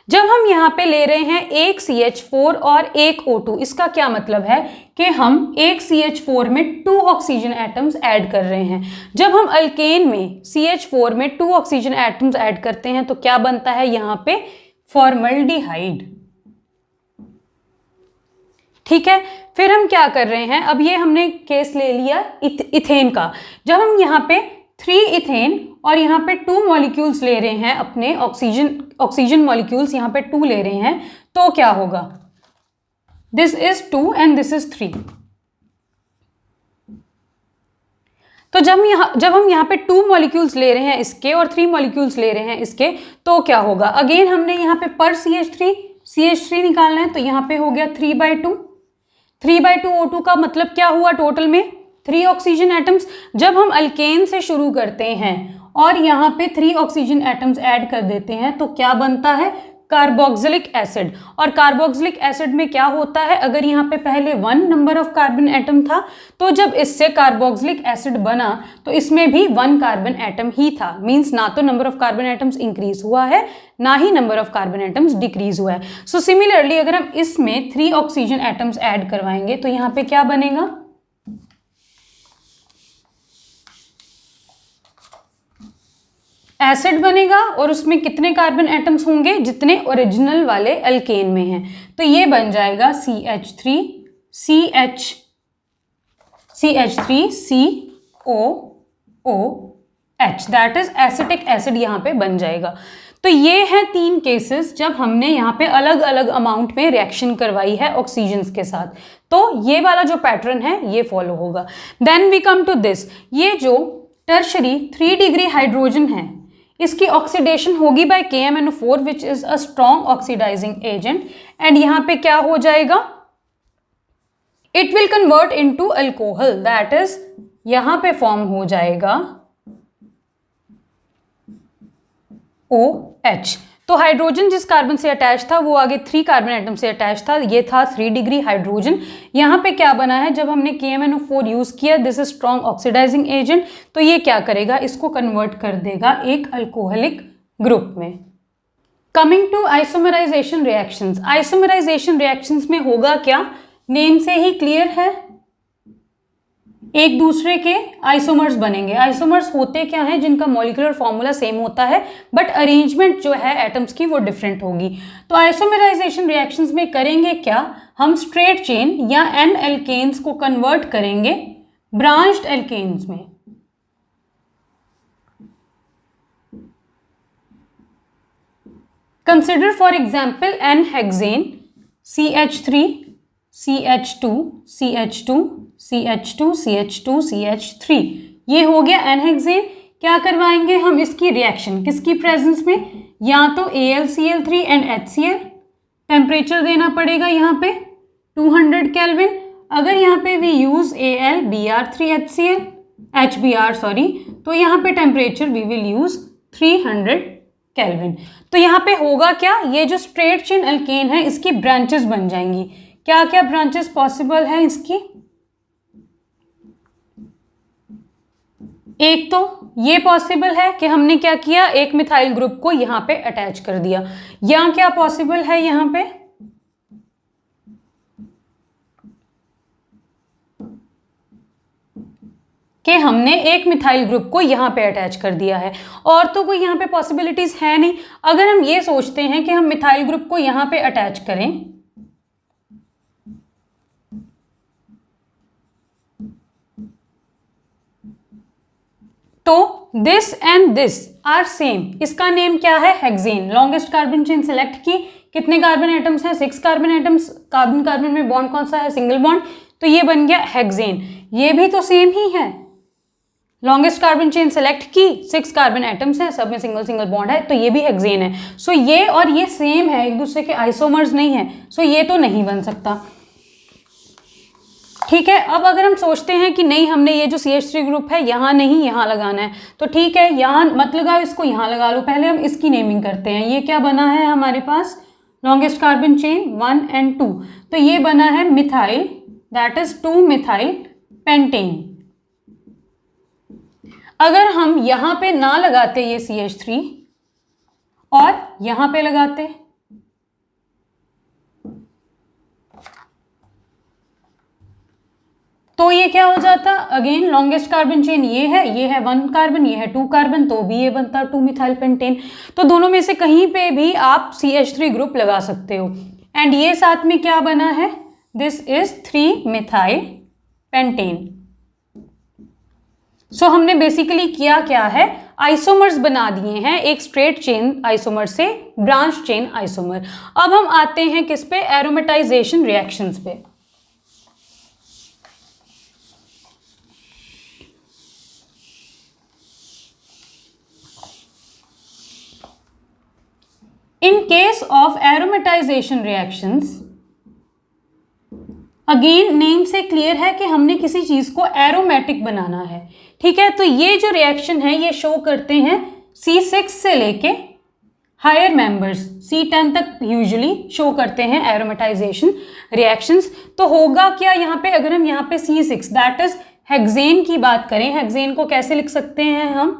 Speaker 1: जब हम यहाँ पे ले रहे हैं एक CH4 और एक O2, इसका क्या मतलब है कि हम एक CH4 में 2 ऑक्सीजन एटम्स ऐड कर रहे हैं। जब हम अल्केन में CH4 में 2 ऑक्सीजन एटम्स ऐड करते हैं तो क्या बनता है, यहाँ पे फॉर्मल्डिहाइड। ठीक है, फिर हम क्या कर रहे हैं, अब ये हमने केस ले लिया इथेन का। जब हम यहाँ पे 3 इथेन और यहाँ पे 2 मॉलिक्यूल्स ले रहे हैं, अपने ऑक्सीजन मॉलिक्यूल्स यहाँ पे 2 ले रहे हैं, तो क्या होगा, this is 2 and this is 3। तो जब हम यहाँ पे 2 मॉलिक्यूल्स ले रहे हैं इसके और 3 मॉलिक्यूल्स ले रहे हैं इसके, तो क्या होगा, अगेन हमने यहाँ पे पर CH3 निकालना है, तो यहाँ पे हो गया 3/2 O2 का मतलब क्या हुआ, टोटल में 3 ऑक्सीजन एटम्स। जब हम अल्केन से शुरू करते हैं और यहाँ पे 3 ऑक्सीजन एटम्स ऐड कर देते हैं तो क्या बनता है, कार्बोक्सिलिक एसिड। और कार्बोक्सिलिक एसिड में क्या होता है, अगर यहाँ पे पहले 1 नंबर ऑफ कार्बन एटम था तो जब इससे कार्बोक्सिलिक एसिड बना तो इसमें भी 1 कार्बन एटम ही था, मींस ना तो number of carbon atoms increase हुआ है ना ही number of carbon atoms decrease हुआ है। सो सिमिलरली अगर हम इसमें 3 ऑक्सीजन एटम्स ऐड करवाएंगे तो यहाँ पे क्या बनेगा, एसिड बनेगा, और उसमें कितने कार्बन एटम्स होंगे, जितने ओरिजिनल वाले अल्केन में हैं। तो ये बन जाएगा CH3COOH, that is acetic acid यहाँ पे बन जाएगा। तो ये हैं 3 केसेस जब हमने यहाँ पे अलग अलग अमाउंट में रिएक्शन करवाई है ऑक्सीजन्स के साथ। तो ये वाला जो पैटर्न है ये फॉलो होगा। Then we come to this, ये जो टर्शरी 3 डिग्री हाइड्रोजन है, इसकी ऑक्सीडेशन होगी by KMnO4 which is a strong oxidising agent, and यहाँ पे क्या हो जाएगा, it will convert into alcohol, that is यहाँ पे फॉर्म हो जाएगा OH। तो हाइड्रोजन जिस कार्बन से अटैच था वो आगे 3 कार्बन एटम से अटैच था, ये था 3 डिग्री हाइड्रोजन। यहाँ पे क्या बना है, जब हमने KMnO4 यूज किया, this is strong oxidising agent, तो ये क्या करेगा, इसको कन्वर्ट कर देगा एक अल्कोहलिक ग्रुप में। Coming to isomerisation reactions, isomerisation reactions में होगा क्या, नेम से ही क्लियर है, एक दूसरे के आइसोमर्स बनेंगे। आइसोमर्स होते क्या हैं, जिनका मॉलिक्यूलर फॉर्मूला सेम होता है बट अरेंजमेंट जो है एटम्स की वो डिफरेंट होगी। तो आइसोमराइजेशन रिएक्शंस में करेंगे क्या, हम स्ट्रेट चेन या एन एल्केन्स को कन्वर्ट करेंगे ब्रांच्ड एल्केन्स में। Consider for example n hexane CH3 CH2 CH2 CH2 CH2 CH3, ये हो गया एन हेक्सेन। क्या करवाएंगे हम इसकी रिएक्शन किसकी प्रेजेंस में, या तो AlCl3 एंड HCl, टेम्परेचर देना पड़ेगा यहाँ पे 200 केल्विन। अगर यहाँ पे we use AlBr3HCl HBr sorry, तो यहाँ पे temperature we will use 300 kelvin. तो यहाँ पे होगा क्या, ये जो स्ट्रेट चेन अल्केन है इसकी ब्रांचेस बन जाएंगी। क्या क्या ब्रांचेस पॉसिबल है इसकी, एक तो ये पॉसिबल है कि हमने क्या किया, एक मिथाइल ग्रुप को यहाँ पे अटैच कर दिया, या क्या पॉसिबल है यहाँ पे, कि हमने एक मिथाइल ग्रुप को यहाँ पे अटैच कर दिया है। और तो कोई यहाँ पे पॉसिबिलिटीज है नहीं। अगर हम ये सोचते हैं कि हम मिथाइल ग्रुप को यहाँ पे अटैच करें, तो this and this are same, इसका नेम क्या है, hexane. Longest carbon chain select की, कितने कार्बन एटम्स हैं, 6 कार्बन एटम्स। कार्बन कार्बन में बॉन्ड कौन सा है, सिंगल बॉन्ड, तो ये बन गया हेक्सेन। ये भी तो सेम ही है, लॉन्गेस्ट कार्बन चेन सेलेक्ट की, 6 कार्बन एटम्स है, सब में सिंगल सिंगल बॉन्ड है, तो ये भी हेक्सेन है। सो ये और ये सेम है, एक दूसरे के आइसोमर्स नहीं है, सो ये तो नहीं बन सकता। ठीक है, अब अगर हम सोचते हैं कि नहीं हमने ये जो CH3 ग्रुप है यहाँ नहीं यहाँ लगाना है, तो ठीक है यहाँ मत लगाओ, इसको यहाँ लगा लो। पहले हम इसकी नेमिंग करते हैं। ये क्या बना है हमारे पास, लॉन्गेस्ट कार्बन चेन 1 and 2, तो ये बना है methyl, that is 2 methyl pentane. अगर हम यहाँ पे ना लगाते ये CH3 और यहाँ पे लगाते, तो ये क्या हो जाता, अगेन लॉन्गेस्ट कार्बन चेन ये है 1 कार्बन, ये है 2 कार्बन, तो भी ये बनता 2 मिथाइल पेंटेन। तो दोनों में से कहीं पे भी आप CH3 ग्रुप लगा सकते हो। एंड ये साथ में क्या बना है, दिस इज 3 मिथाइल पेंटेन। सो हमने बेसिकली किया क्या है, आइसोमर्स बना दिए हैं, एक स्ट्रेट चेन आइसोमर से ब्रांच चेन आइसोमर। अब हम आते हैं किस पे, एरोमेटाइजेशन रिएक्शंस पे। In case of aromatization reactions, again name से क्लियर है कि हमने किसी चीज को एरोमेटिक बनाना है। ठीक है, तो ये जो रिएक्शन है ये शो करते हैं C6 से लेके हायर मेंबर्स C10 तक यूजुअली शो करते हैं एरोमेटाइजेशन रिएक्शंस। तो होगा क्या यहाँ पे, अगर हम यहाँ पे C6 दैट इज हेक्सेन की बात करें, हेक्सेन को कैसे लिख सकते हैं हम,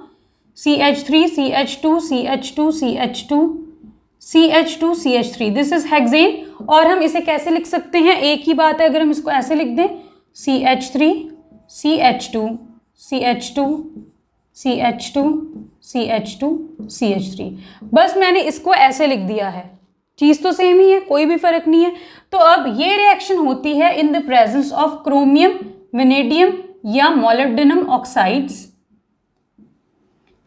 Speaker 1: CH3 CH2 CH2 CH2 CH2 CH3, this is hexane. और हम इसे कैसे लिख सकते हैं, एक ही बात है, अगर हम इसको ऐसे लिख दें CH3 CH2 CH2 CH2 CH2 CH3, बस मैंने इसको ऐसे लिख दिया है, चीज़ तो सेम ही है, कोई भी फर्क नहीं है। तो अब ये रिएक्शन होती है इन the presence of chromium, vanadium या मोलिब्डेनम ऑक्साइड्स।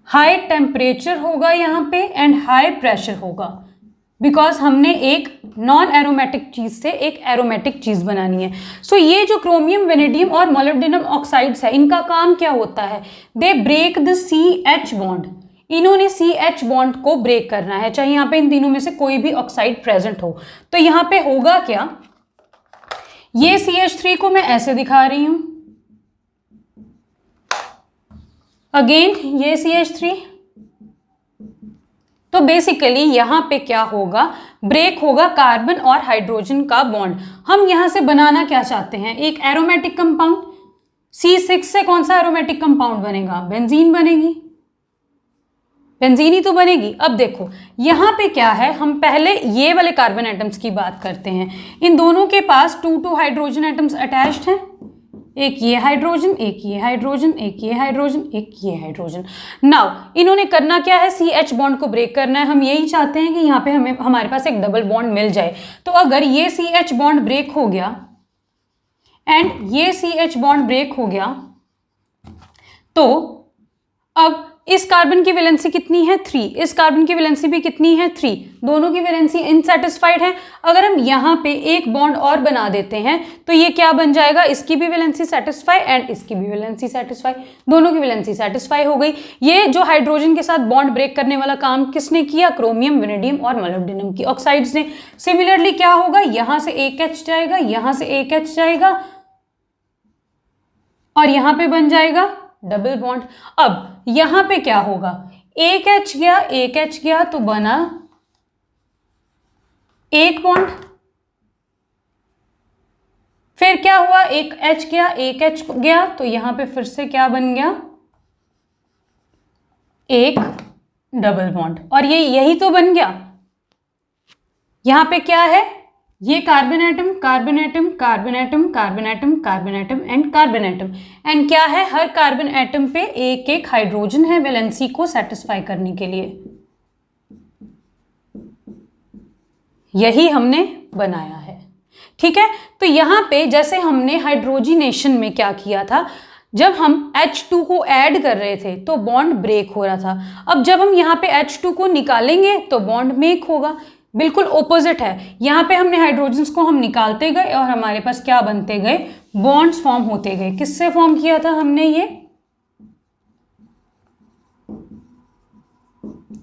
Speaker 1: हाई टेम्परेचर होगा यहाँ पे एंड हाई प्रेशर होगा, बिकॉज हमने एक नॉन एरोमेटिक चीज से एक एरोमेटिक चीज बनानी है। सो ये जो क्रोमियम, वेनेडियम और मोलिब्डेनम ऑक्साइड्स है, इनका काम क्या होता है, they break the CH bond. इन्होंने CH बॉन्ड को ब्रेक करना है, चाहे यहाँ पे इन तीनों में से कोई भी ऑक्साइड प्रेजेंट हो। तो यहाँ पे होगा क्या, ये CH3 को मैं ऐसे दिखा रही हूं, अगेन ये CH3, तो बेसिकली यहाँ पे क्या होगा, ब्रेक होगा कार्बन और हाइड्रोजन का बॉन्ड। हम यहाँ से बनाना क्या चाहते हैं, एक एरोमेटिक कंपाउंड। C6 से कौन सा एरोमेटिक कंपाउंड बनेगा, बेंजीन बनेगी, बेंजीन ही तो बनेगी। अब देखो यहाँ पे क्या है, हम पहले ये वाले कार्बन एटम्स की बात करते हैं। इन दोनों के पास 2 हाइड्रोजन एटम्स अटैच्ड हैं, एक ये हाइड्रोजन, एक ये हाइड्रोजन, एक ये हाइड्रोजन, एक ये हाइड्रोजन। नाउ इन्होंने करना क्या है, CH बॉन्ड को ब्रेक करना है। हम यही चाहते हैं कि यहाँ पे हमारे पास एक डबल बॉन्ड मिल जाए। तो अगर ये CH बॉन्ड ब्रेक हो गया एंड ये CH बॉन्ड ब्रेक हो गया, तो अब इस कार्बन की वैलेंसी कितनी है 3, इस कार्बन की वैलेंसी भी कितनी है 3, दोनों की वैलेंसी इनसैटिस्फाइड है। अगर हम यहाँ पे एक बॉन्ड और बना देते हैं तो ये क्या बन जाएगा, इसकी भी वैलेंसी सेटिस्फाई एंड इसकी भी वैलेंसी सेटिस्फाई, दोनों की वैलेंसी सेटिस्फाई हो गई। ये जो हाइड्रोजन के साथ बॉन्ड ब्रेक करने वाला काम किसने किया, क्रोमियम, वेनेडियम और मोलिब्डेनम की ऑक्साइड्स ने। सिमिलरली क्या होगा, यहां से एक H जाएगा, यहां से एक H जाएगा और यहां पे बन जाएगा डबल बॉन्ड। अब यहां पे क्या होगा, एक H गया, एक H गया तो बना एक बॉन्ड, फिर क्या हुआ, एक H गया, एक H गया तो यहां पे फिर से क्या बन गया, एक डबल बॉन्ड। और ये यही तो बन गया। यहां पे क्या है, ये carbon atom, carbon atom, carbon atom, carbon atom, carbon atom and carbon atom, and क्या है, हर कार्बन एटम पे एक एक हाइड्रोजन है वैलेंसी को सेटिस्फाई करने के लिए। यही हमने बनाया है, ठीक है। तो यहां पे जैसे हमने हाइड्रोजिनेशन में क्या किया था, जब हम H2 को ऐड कर रहे थे तो बॉन्ड ब्रेक हो रहा था। अब जब हम यहाँ पे H2 को निकालेंगे तो बॉन्ड मेक होगा, बिल्कुल ऑपोजिट है। यहाँ पे हमने हाइड्रोजन्स को हम निकालते गए और हमारे पास क्या बनते गए, बॉन्ड्स फॉर्म होते गए। किससे फॉर्म किया था हमने, ये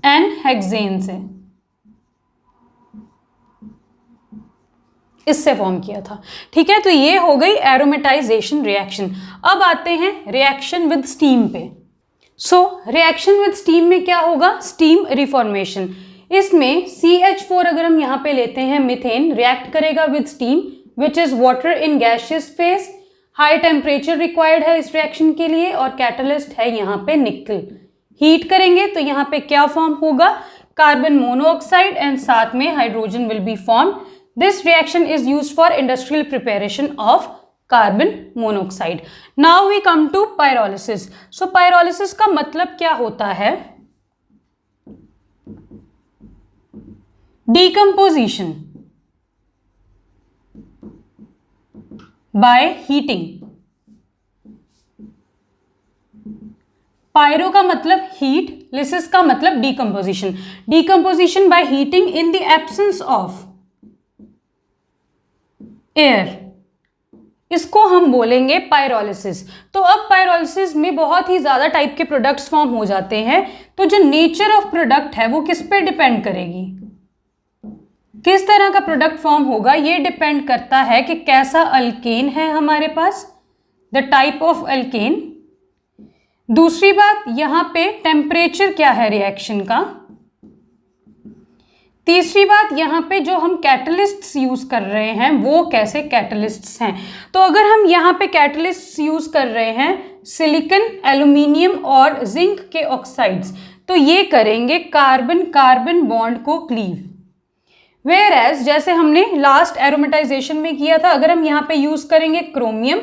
Speaker 1: N-हेक्सेन से, इससे फॉर्म किया था, ठीक है। तो ये हो गई एरोमेटाइजेशन रिएक्शन। अब आते हैं रिएक्शन विद स्टीम पे। सो रिएक्शन विद स्टीम में क्या होगा, स्टीम रिफॉर्मेशन। इसमें CH4 अगर हम यहाँ पे लेते हैं, मीथेन रिएक्ट करेगा with steam which is water in gaseous phase. High temperature required है इस रिएक्शन के लिए और कैटलिस्ट है यहाँ पे निकल। हीट करेंगे तो यहाँ पे क्या फॉर्म होगा, कार्बन मोनोऑक्साइड एंड साथ में hydrogen will be form. This reaction is used for industrial preparation of carbon monoxide. Now we come to pyrolysis. So pyrolysis का मतलब क्या होता है, decomposition by heating. पायरो का मतलब हीट, लिसिस का मतलब decomposition. Decomposition by heating in the absence of air, इसको हम बोलेंगे पायरोलिसिस। तो अब पायरोलिसिस में बहुत ही ज़्यादा टाइप के प्रोडक्ट्स फॉर्म हो जाते हैं। तो जो नेचर ऑफ प्रोडक्ट है वो किस पे डिपेंड करेगी, किस तरह का प्रोडक्ट फॉर्म होगा, ये डिपेंड करता है कि कैसा अल्केन है हमारे पास, द टाइप ऑफ अल्केन। दूसरी बात, यहाँ पे टेम्परेचर क्या है रिएक्शन का। तीसरी बात, यहाँ पे जो हम कैटलिस्ट्स यूज कर रहे हैं वो कैसे कैटलिस्ट्स हैं। तो अगर हम यहाँ पे कैटलिस्ट्स यूज कर रहे हैं सिलिकॉन, एल्यूमिनियम और जिंक के ऑक्साइड्स, तो ये करेंगे कार्बन कार्बन बॉन्ड को क्लीव। वेयर एज जैसे हमने लास्ट एरोमेटाइजेशन में किया था, अगर हम यहाँ पे यूज करेंगे क्रोमियम,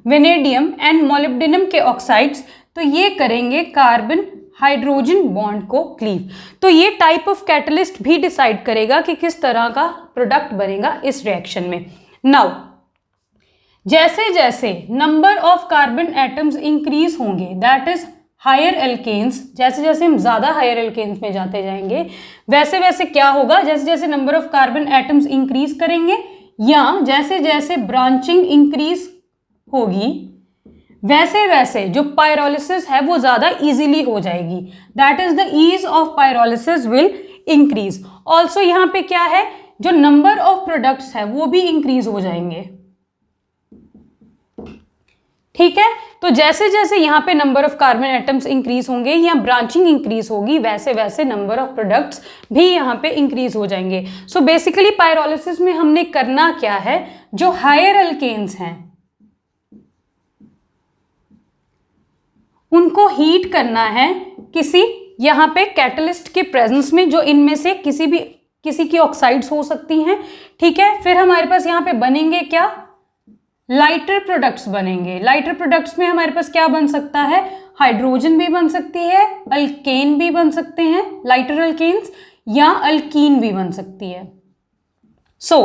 Speaker 1: वेनेडियम एंड मोलिब्डेनम के ऑक्साइड्स, तो ये करेंगे कार्बन हाइड्रोजन बॉन्ड को क्लीव। तो ये टाइप ऑफ कैटलिस्ट भी डिसाइड करेगा कि किस तरह का प्रोडक्ट बनेगा इस रिएक्शन में। नाउ जैसे जैसे number of carbon atoms increase होंगे, दैट इज हायर एल्केन्स, जैसे जैसे हम ज्यादा हायर एल्केन्स में जाते जाएंगे वैसे वैसे क्या होगा, जैसे जैसे number of carbon atoms increase करेंगे या जैसे जैसे ब्रांचिंग इंक्रीज होगी वैसे वैसे जो पायरोलिसिस है वो ज्यादा इजीली हो जाएगी, that is the ease of pyrolysis will increase. Also यहाँ पे क्या है, जो नंबर ऑफ प्रोडक्ट्स है वो भी इंक्रीज हो जाएंगे, ठीक है। तो जैसे जैसे यहाँ पे number of carbon atoms increase होंगे या ब्रांचिंग इंक्रीज होगी वैसे वैसे नंबर ऑफ प्रोडक्ट्स भी यहाँ पे इंक्रीज हो जाएंगे। सो बेसिकली पायरोलिसिस में हमने करना क्या है, जो हायर अल्केन्स हैं उनको हीट करना है किसी यहाँ पे कैटलिस्ट के प्रेजेंस में, जो इनमें से किसी की ऑक्साइड्स हो सकती हैं, ठीक है। फिर हमारे पास यहाँ पे बनेंगे क्या, लाइटर प्रोडक्ट्स बनेंगे। लाइटर प्रोडक्ट्स में हमारे पास क्या बन सकता है, हाइड्रोजन भी बन सकती है, अल्केन भी बन सकते हैं, लाइटर अल्केन्स, या अल्कीन भी बन सकती है। सो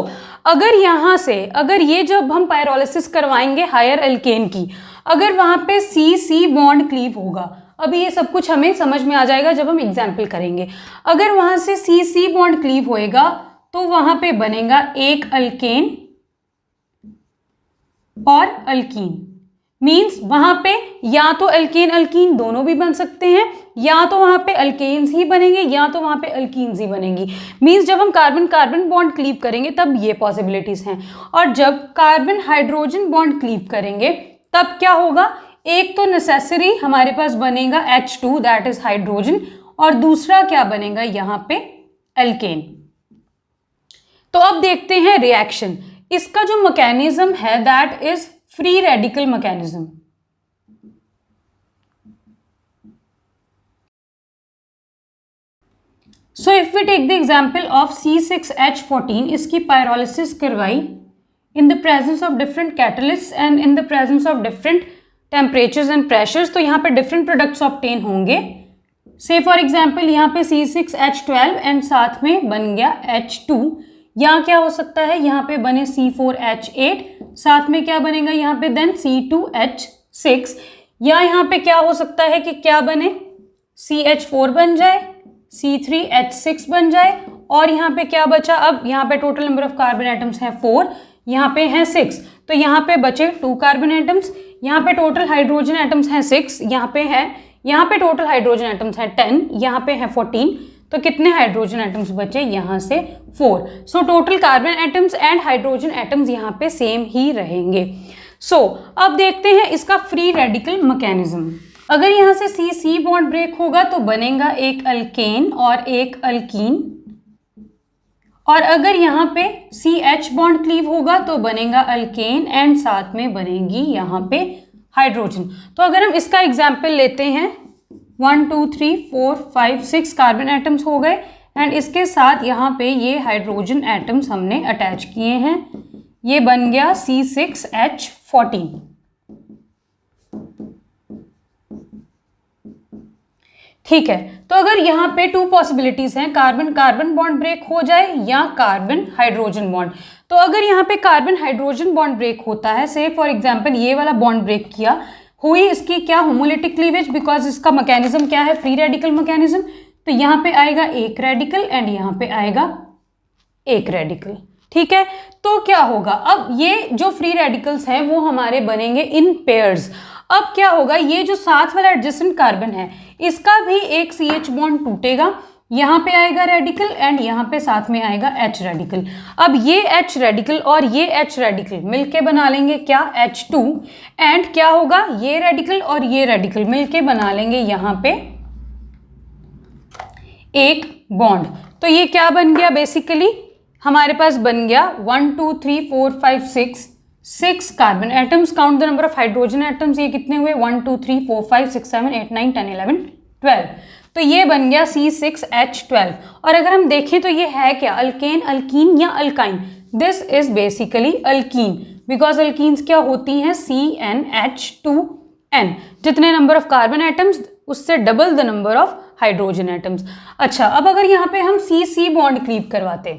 Speaker 1: अगर यहाँ से, अगर ये जब हम पायरोलिसिस करवाएंगे हायर अल्केन की, अगर वहां पे C बॉन्ड क्लीव होगा, अभी ये सब कुछ हमें समझ में आ जाएगा जब हम एग्जाम्पल करेंगे। अगर वहां से सी सी बॉन्ड क्लीव होएगा तो वहां पे बनेगा एक अल्केन और अल्कीन। मीन्स वहां पे या तो अल्केन अल्कीन दोनों भी बन सकते हैं, या तो वहां पे अल्केन्स ही बनेंगे या तो वहां पे अल्कीन्स ही बनेंगी। मीन्स जब हम कार्बन कार्बन बॉन्ड क्लीव करेंगे तब ये पॉसिबिलिटीज हैं, और जब कार्बन हाइड्रोजन बॉन्ड क्लीव करेंगे तब क्या होगा, एक तो नेसेसरी हमारे पास बनेगा H2 दैट इज हाइड्रोजन, और दूसरा क्या बनेगा यहां पे एल्केन। तो अब देखते हैं रिएक्शन। इसका जो मैकेनिज्म है that is free radical mechanism. So if we take the example of C6H14, इसकी पायरोलिसिस करवाई in the presence of different catalyst and in the presence of different temperatures and pressures, तो यहाँ पे different products obtain होंगे। से for example यहाँ पे C6H12 and साथ में बन गया H2, या क्या हो सकता है यहाँ पे बने C4H8, साथ में क्या बनेगा यहाँ पे देन C2H6, या यहाँ पे क्या हो सकता है कि क्या बने CH4 बन जाए, C3H6 बन जाए, और यहाँ पे क्या बचा, अब यहाँ पे total number of carbon atoms हैं 4, यहाँ पे हैं 6, तो यहाँ पे बचे 2 कार्बन एटम्स, यहाँ पे टोटल हाइड्रोजन एटम्स हैं 6, यहाँ पे टोटल हाइड्रोजन एटम्स हैं 10, यहाँ पे हैं 14, तो कितने हाइड्रोजन एटम्स बचे यहाँ से 4। So total carbon atoms and hydrogen atoms यहाँ पे सेम ही रहेंगे। सो अब देखते हैं इसका फ्री रेडिकल मैकेनिज्म। अगर यहाँ से सी सी बॉन्ड ब्रेक होगा तो बनेगा एक अल्केन और एक अल्कीन, और अगर यहाँ पे सी एच बॉन्ड क्लीव होगा तो बनेगा अल्केन एंड साथ में बनेगी यहाँ पे हाइड्रोजन। तो अगर हम इसका एग्जाम्पल लेते हैं 1 2 3 4 5 6 कार्बन एटम्स हो गए, एंड इसके साथ यहाँ पे ये हाइड्रोजन एटम्स हमने अटैच किए हैं, ये बन गया C6H14। ठीक है, तो अगर यहाँ पे 2 पॉसिबिलिटीज हैं, कार्बन कार्बन बॉन्ड ब्रेक हो जाए या कार्बन हाइड्रोजन बॉन्ड। तो अगर यहाँ पे कार्बन हाइड्रोजन बॉन्ड ब्रेक होता है, से फॉर एग्जांपल ये वाला बॉन्ड ब्रेक किया, हुई इसकी क्या होमोलिटिक क्लीवेज, बिकॉज इसका मैकेनिज्म क्या है फ्री रेडिकल मैकेनिज्म, तो यहाँ पे आएगा एक रेडिकल एंड यहाँ पे आएगा एक रेडिकल। ठीक है, तो क्या होगा, अब ये जो फ्री रेडिकल्स हैं वो हमारे बनेंगे इन पेयर्स। अब क्या होगा, ये जो साथ वाला एडजेसेंट कार्बन है इसका भी एक CH बॉन्ड टूटेगा, यहाँ पे आएगा रेडिकल एंड यहाँ पे साथ में आएगा H रेडिकल। अब ये H रेडिकल और ये H रेडिकल मिलके बना लेंगे क्या H2, एंड क्या होगा, ये रेडिकल और ये रेडिकल मिलके बना लेंगे यहाँ पे एक बॉन्ड। तो ये क्या बन गया, बेसिकली हमारे पास बन गया 1 2 3 4 5 6 carbon atoms. Count the number of hydrogen atoms, ये कितने हुए 1 2 3 4 5 6 7 8 9 10 11 12, तो ये बन गया C6H12। और अगर हम देखें तो ये है क्या, अल्केन अल्कीन या alkyne, this is basically alkyne, because alkenes क्या होती हैं CnH2n, जितने नंबर ऑफ कार्बन एटम्स उससे double the number of hydrogen atoms. अच्छा, अब अगर यहाँ पे हम C बॉन्ड क्लीव करवाते,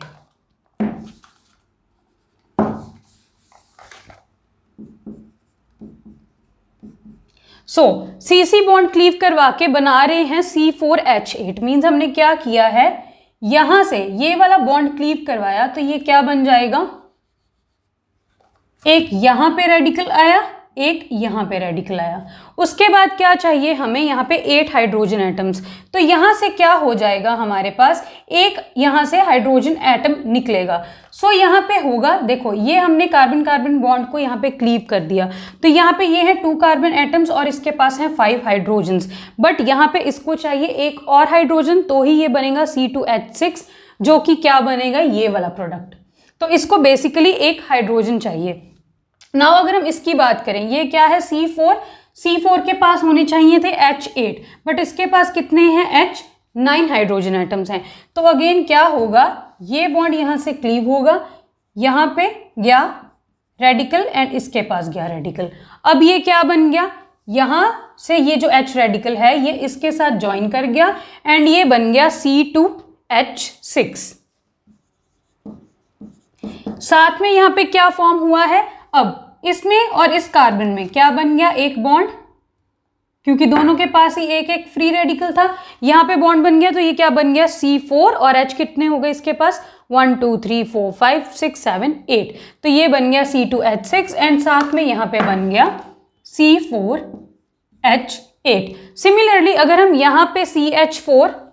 Speaker 1: सो C बॉन्ड क्लीव करवा के बना रहे हैं C4H8, मीन्स हमने क्या किया है, यहां से ये वाला बॉन्ड क्लीव करवाया, तो ये क्या बन जाएगा, एक यहां पे रेडिकल आया, एक यहाँ पे रेडिकल आया। उसके बाद क्या चाहिए हमें, यहाँ पे 8 हाइड्रोजन एटम्स, तो यहाँ से क्या हो जाएगा हमारे पास, एक यहाँ से हाइड्रोजन एटम निकलेगा। सो यहाँ पे होगा, देखो ये हमने कार्बन कार्बन बॉन्ड को यहाँ पे क्लीव कर दिया, तो यहाँ पे ये है 2 कार्बन एटम्स और इसके पास है 5 हाइड्रोजन्स, बट यहाँ पे इसको चाहिए एक और हाइड्रोजन, तो ही ये बनेगा C2H6, जो कि क्या बनेगा, ये वाला प्रोडक्ट। तो इसको बेसिकली एक हाइड्रोजन चाहिए। नाउ अगर हम इसकी बात करें, ये क्या है C4 के पास होने चाहिए थे H8, बट इसके पास कितने हैं H9 हाइड्रोजन एटम्स हैं। तो अगेन क्या होगा, ये बॉन्ड यहाँ से क्लीव होगा, यहाँ पे गया रेडिकल एंड इसके पास गया रेडिकल। अब ये क्या बन गया, यहाँ से ये जो H रेडिकल है ये इसके साथ ज्वाइन कर गया एंड ये बन गया C2H6। साथ में यहाँ पे क्या फॉर्म हुआ है, अब इसमें और इस कार्बन में क्या बन गया, एक बॉन्ड क्योंकि दोनों के पास ही एक एक फ्री रेडिकल था। यहाँ पे बॉन्ड बन गया तो ये क्या बन गया C4 और H कितने हो गए इसके पास 1 2 3 4 5 6 7 8, तो ये बन गया C2H6 एंड साथ में यहाँ पे बन गया C4H8। सिमिलरली अगर हम यहाँ पे CH4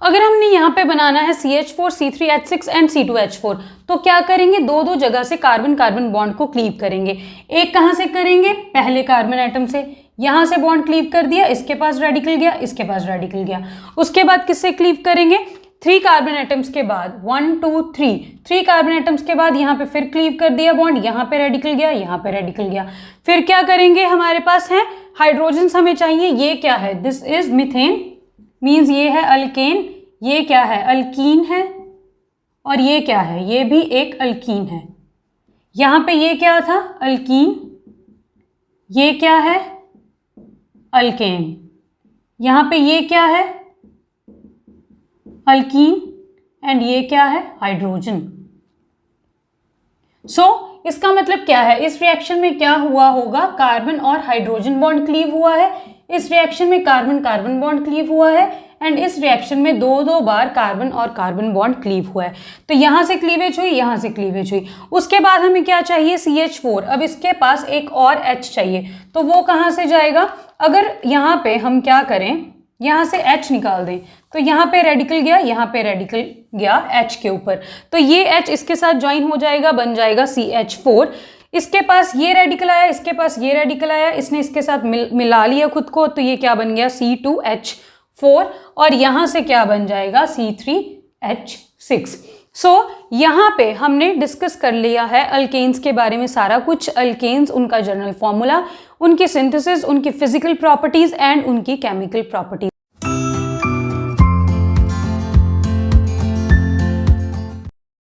Speaker 1: अगर हमने यहाँ पे बनाना है CH4 C3H6 एंड C2H4, तो क्या करेंगे, दो दो जगह से कार्बन कार्बन बॉन्ड को क्लीव करेंगे। एक कहाँ से करेंगे, पहले कार्बन एटम से, यहाँ से बॉन्ड क्लीव कर दिया, इसके पास रेडिकल गया, इसके पास रेडिकल गया। उसके बाद किससे क्लीव करेंगे, 3 कार्बन एटम्स के बाद 1 2 3 कार्बन एटम्स के बाद यहाँ पे फिर क्लीव कर दिया बॉन्ड, यहाँ पे रेडिकल गया, यहाँ पे रेडिकल गया। फिर क्या करेंगे, हमारे पास है हाइड्रोजन हमें चाहिए, ये क्या है, दिस इज मीथेन, मीन्स ये है अल्केन, ये क्या है अल्कीन है, और ये क्या है, ये भी एक अल्कीन है। यहाँ पे ये क्या था अल्कीन, ये क्या है अल्केन, यहाँ पे ये क्या है अल्कीन एंड ये क्या है हाइड्रोजन। इसका मतलब क्या है, इस रिएक्शन में क्या हुआ होगा, कार्बन और हाइड्रोजन बॉन्ड क्लीव हुआ है, इस रिएक्शन में कार्बन कार्बन बॉन्ड क्लीव हुआ है, एंड इस रिएक्शन में दो बार कार्बन और कार्बन बॉन्ड क्लीव हुआ है। तो यहां से क्लीवेज हुई, यहां से क्लीवेज हुई। उसके बाद हमें क्या चाहिए, CH4। अब इसके पास एक और H चाहिए, तो वो कहां से जाएगा, अगर यहाँ पे हम क्या करें, यहाँ से H निकाल दें, तो यहाँ पे रेडिकल गया, यहाँ पे रेडिकल गया H के ऊपर, तो ये H इसके साथ ज्वाइन हो जाएगा, बन जाएगा CH4। इसके पास ये रेडिकल आया, इसके पास ये रेडिकल आया, इसने इसके साथ मिला लिया खुद को, तो ये क्या बन गया C2H4, और यहाँ से क्या बन जाएगा C3H6। यहाँ पे हमने डिस्कस कर लिया है अल्केन्स के बारे में सारा कुछ, अल्केन्स, उनका जनरल फॉर्मूला, उनकी सिंथेसिस, उनकी फिजिकल प्रॉपर्टीज एंड उनकी केमिकल प्रॉपर्टीज।